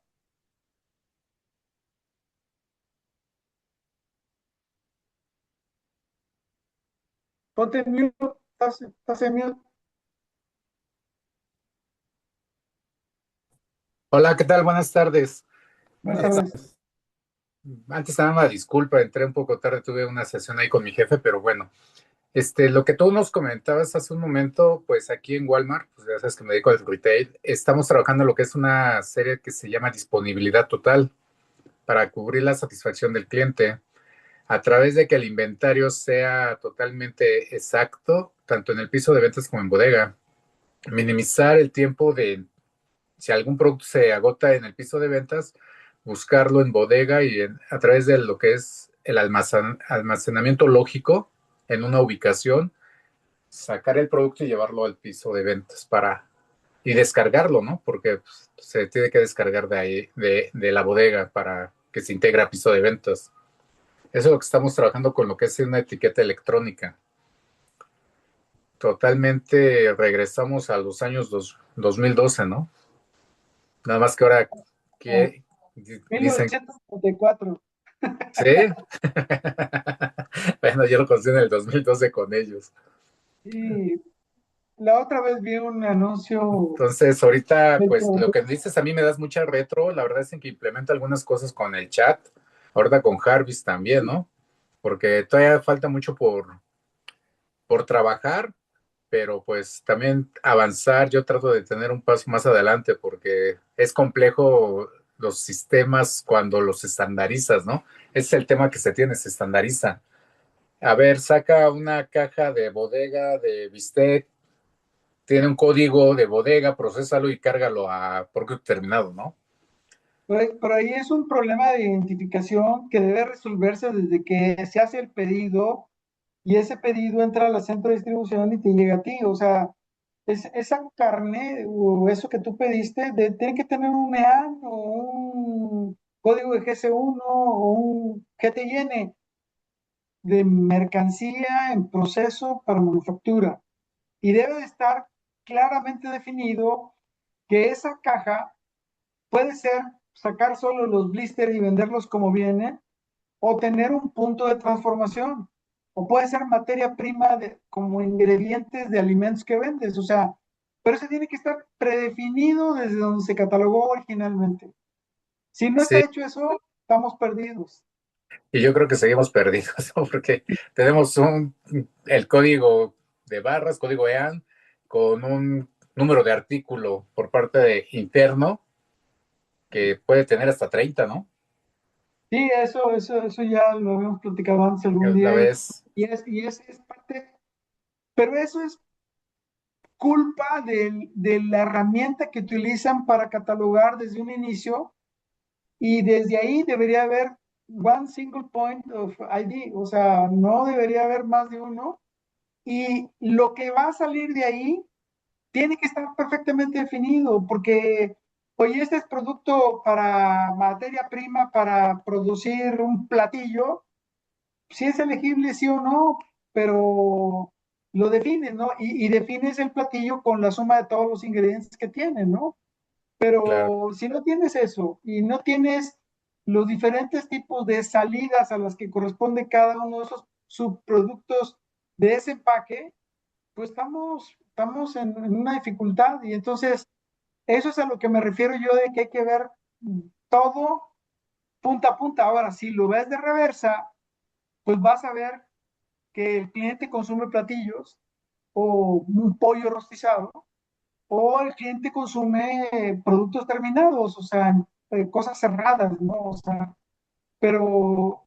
Ponte en mute, estás en mute. Hola, ¿qué tal? Buenas tardes. Buenas Eh, tardes. Antes nada más, disculpa, entré un poco tarde, tuve una sesión ahí con mi jefe, pero bueno, lo que tú nos comentabas hace un momento, pues aquí en Walmart, pues ya sabes que me dedico al retail, estamos trabajando en lo que es una serie que se llama disponibilidad total para cubrir la satisfacción del cliente a través de que el inventario sea totalmente exacto, tanto en el piso de ventas como en bodega. minimizar el tiempo de, si algún producto se agota en el piso de ventas, buscarlo en bodega y a través de lo que es el almacenamiento lógico en una ubicación, sacar el producto y llevarlo al piso de ventas y descargarlo, ¿no? Porque pues, se tiene que descargar de ahí, de la bodega para que se integre a piso de ventas. Eso es lo que estamos trabajando con lo que es una etiqueta electrónica. Totalmente regresamos a los años 2012, ¿no? Nada más que ahora que dicen, 1994. ¿sí? Bueno, yo lo conocí en el 2012 con ellos. Y la otra vez vi un anuncio Entonces, ahorita, del pues lo producto. que dices a mí me das mucha retro. La verdad es que implemento algunas cosas con el chat. Ahorita con Jarvis también, ¿no? Porque todavía falta mucho por trabajar, pero pues también avanzar. Yo trato de tener un paso más adelante porque es complejo los sistemas cuando los estandarizas, ¿no? Ese es el tema que se tiene, se estandariza. A ver, saca una caja de bodega de bistec, tiene un código de bodega, procésalo y cárgalo a producto terminado, ¿no? Por ahí es un problema de identificación que debe resolverse desde que se hace el pedido y ese pedido entra a la centro de distribución y te llega a ti. O sea, esa carne o eso que tú pediste tiene que tener un EAN o un código de GC1 o un GTIN de mercancía en proceso para manufactura. Y debe de estar claramente definido que esa caja puede ser sacar solo los blisters y venderlos como vienen, o tener un punto de transformación, o puede ser materia prima como ingredientes de alimentos que vendes, o sea, pero eso tiene que estar predefinido desde donde se catalogó originalmente. Si no Sí, está hecho eso, estamos perdidos. y yo creo que seguimos perdidos, ¿no? Porque tenemos el código de barras, código EAN, con un número de artículo por parte de interno que puede tener hasta 30, ¿no? Sí, eso ya lo habíamos platicado antes algún Una día vez, es parte, pero eso es culpa de la herramienta que utilizan para catalogar desde un inicio y desde ahí debería haber one single point of ID, o sea, no debería haber más de uno y lo que va a salir de ahí tiene que estar perfectamente definido porque, oye, este es producto para materia prima para producir un platillo, si es elegible sí o no, pero lo defines, ¿no? Y defines el platillo con la suma de todos los ingredientes que tiene, ¿no? claro, Pero si no tienes eso y no tienes los diferentes tipos de salidas a las que corresponde cada uno de esos subproductos de ese empaque, pues estamos en una dificultad y entonces eso es a lo que me refiero yo de que hay que ver todo punta a punta. Ahora, si lo ves de reversa, pues vas a ver que el cliente consume platillos o un pollo rostizado, o el cliente consume productos terminados, o sea, cosas cerradas, ¿no? O sea, pero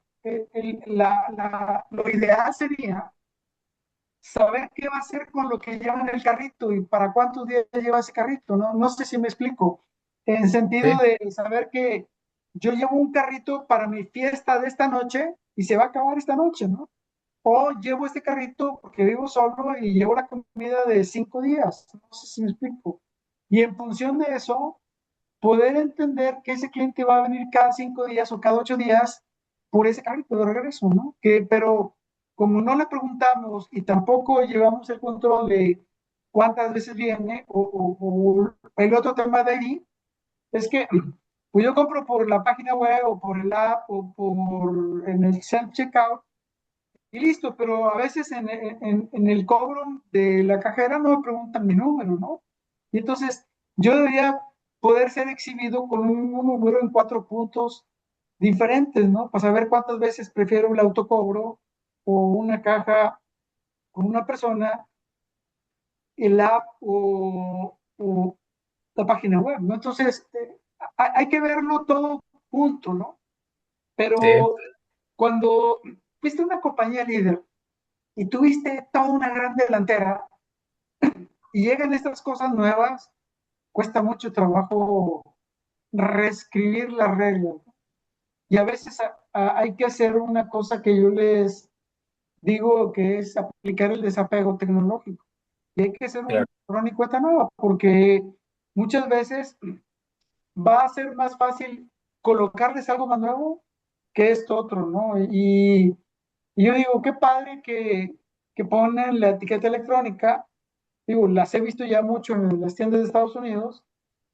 lo ideal sería saber qué va a hacer con lo que lleva en el carrito y para cuántos días lleva ese carrito, ¿no? No sé si me explico, en sentido sí, de saber que yo llevo un carrito para mi fiesta de esta noche y se va a acabar esta noche, ¿no? O llevo este carrito porque vivo solo y llevo la comida de 5 días. No sé si me explico. Y en función de eso, poder entender que ese cliente va a venir cada 5 días o cada 8 días por ese carrito de regreso, ¿no? Pero como no le preguntamos y tampoco llevamos el control de cuántas veces viene, o el otro tema de ahí, es que pues yo compro por la página web o por el app o en el self-checkout y listo, pero a veces en el cobro de la cajera no me preguntan mi número, ¿no? Y entonces yo debería poder ser exhibido con un número en 4 puntos diferentes, ¿no? Para saber cuántas veces prefiero el autocobro o una caja con una persona, el app o la página web, ¿no? Entonces, hay que verlo todo junto, ¿no? sí, Pero cuando viste una compañía líder y tuviste toda una gran delantera, y llegan estas cosas nuevas, cuesta mucho trabajo reescribir las reglas. Y a veces hay que hacer una cosa que yo les digo que es aplicar el desapego tecnológico. Y hay que hacer Claro. un borrón y cuenta nueva, porque muchas veces va a ser más fácil colocarles algo más nuevo que esto otro, ¿no? Y yo digo, qué padre que ponen la etiqueta electrónica. Digo, las he visto ya mucho en las tiendas de Estados Unidos,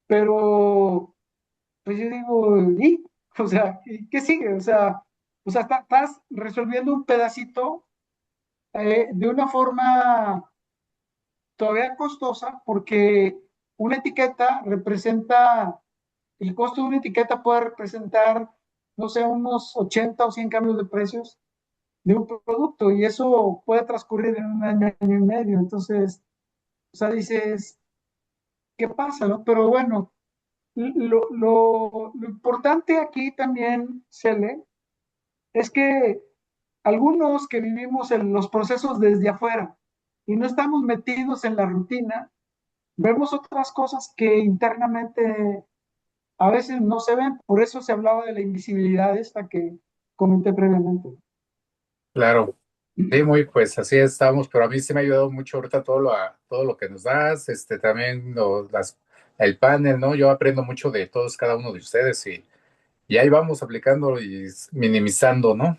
pero pues yo digo, ¿y? O sea, ¿qué sigue? O sea, estás resolviendo un pedacito de una forma todavía costosa, porque una etiqueta representa, el costo de una etiqueta puede representar, no sé, unos 80 o 100 cambios de precios de un producto, y eso puede transcurrir en un año, año y medio. Entonces, o sea, dices, ¿qué pasa, no? Pero bueno, lo importante aquí también, Cele, es que algunos que vivimos en los procesos desde afuera y no estamos metidos en la rutina, vemos otras cosas que internamente a veces no se ven. Por eso se hablaba de la invisibilidad esta que comenté previamente. Claro. Sí, muy, pues así estamos, pero a mí sí me ha ayudado mucho ahorita todo lo que nos das, también el panel, ¿no? Yo aprendo mucho de todos, cada uno de ustedes y ahí vamos aplicando y minimizando, ¿no?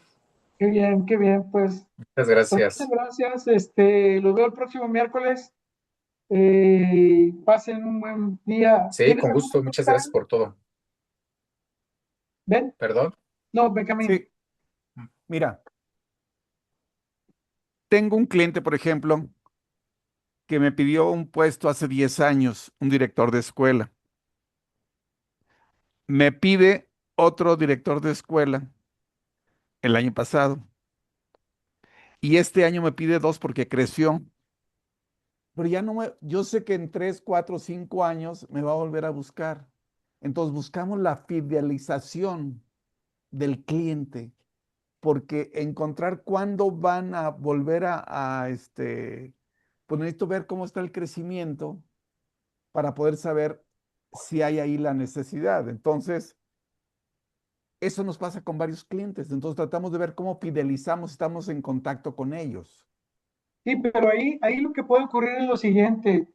Qué bien, qué bien. Muchas Pues muchas gracias. gracias. Los veo el próximo miércoles. Pasen un buen día. Sí, ¿Tienes con algún gusto, muchas gracias comentario? por todo. ¿Ven? ¿Perdón? No, Benjamín. Sí, mira, tengo un cliente, por ejemplo, que me pidió un puesto hace 10 años, un director de escuela. Me pide otro director de escuela el año pasado y este año me pide dos porque creció. Pero ya no me, yo sé que en 3, 4, 5 años me va a volver a buscar. Entonces buscamos la fidelización del cliente, porque encontrar cuándo van a volver pues necesito ver cómo está el crecimiento para poder saber si hay ahí la necesidad. Entonces, eso nos pasa con varios clientes. Entonces tratamos de ver cómo fidelizamos, estamos en contacto con ellos. Sí, pero ahí lo que puede ocurrir es lo siguiente.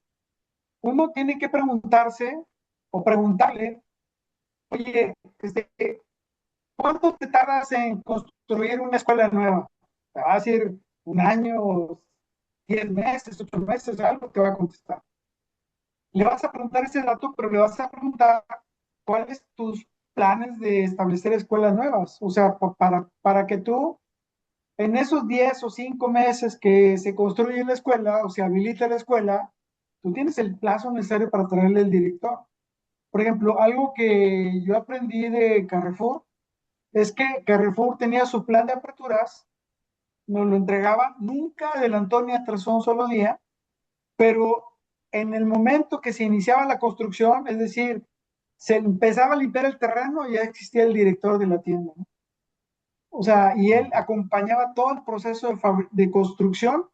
Uno tiene que preguntarse o preguntarle, oye, ¿cuánto te tardas en construir una escuela nueva? ¿Te va a decir un año, 10 meses, 8 meses? Algo te va a contestar. Le vas a preguntar ese dato, pero le vas a preguntar cuáles tus planes de establecer escuelas nuevas. O sea, para que tú, en esos 10 o 5 meses que se construye la escuela o se habilita la escuela, tú tienes el plazo necesario para traerle el director. Por ejemplo, algo que yo aprendí de Carrefour es que Carrefour tenía su plan de aperturas, nos lo entregaba, nunca adelantó ni atrasó un solo día, pero en el momento que se iniciaba la construcción, es decir, se empezaba a limpiar el terreno, ya existía el director de la tienda, ¿no? O sea, y él acompañaba todo el proceso de construcción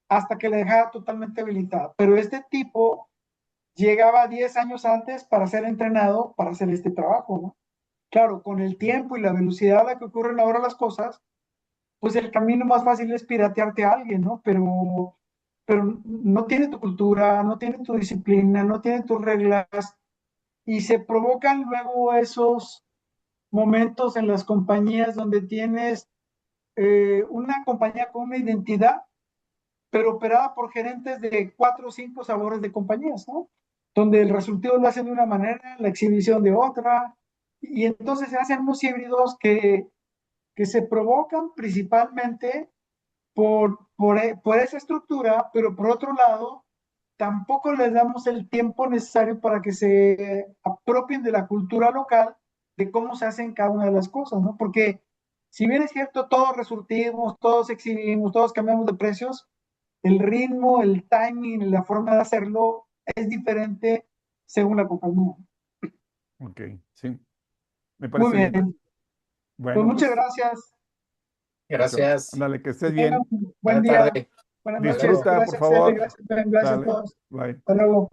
hasta que la dejaba totalmente habilitada. Pero este tipo llegaba 10 años antes para ser entrenado para hacer este trabajo, ¿no? Claro, con el tiempo y la velocidad a la que ocurren ahora las cosas, pues el camino más fácil es piratearte a alguien, ¿no? Pero no tiene tu cultura, no tiene tu disciplina, no tiene tus reglas, y se provocan luego esos momentos en las compañías donde tienes una compañía con una identidad, pero operada por gerentes de 4 o 5 sabores de compañías, ¿no? Donde el resultado lo hacen de una manera, la exhibición de otra, y entonces se hacen unos híbridos que se provocan principalmente por esa estructura, pero por otro lado, tampoco les damos el tiempo necesario para que se apropien de la cultura local, de cómo se hacen cada una de las cosas, ¿no? Porque si bien es cierto, todos resurtimos, todos exhibimos, todos cambiamos de precios, el ritmo, el timing, la forma de hacerlo es diferente según la compañía. Ok, sí, me Muy parece bien. bien, pues Bueno, muchas pues, gracias. Gracias. ándale, que Que estés tengan bien. un buen Buena día. tarde. Buenas noches. Disfruta, por Gracias, favor. Eli. Gracias, Ben. Gracias a Dale, todos. bye. Hasta luego.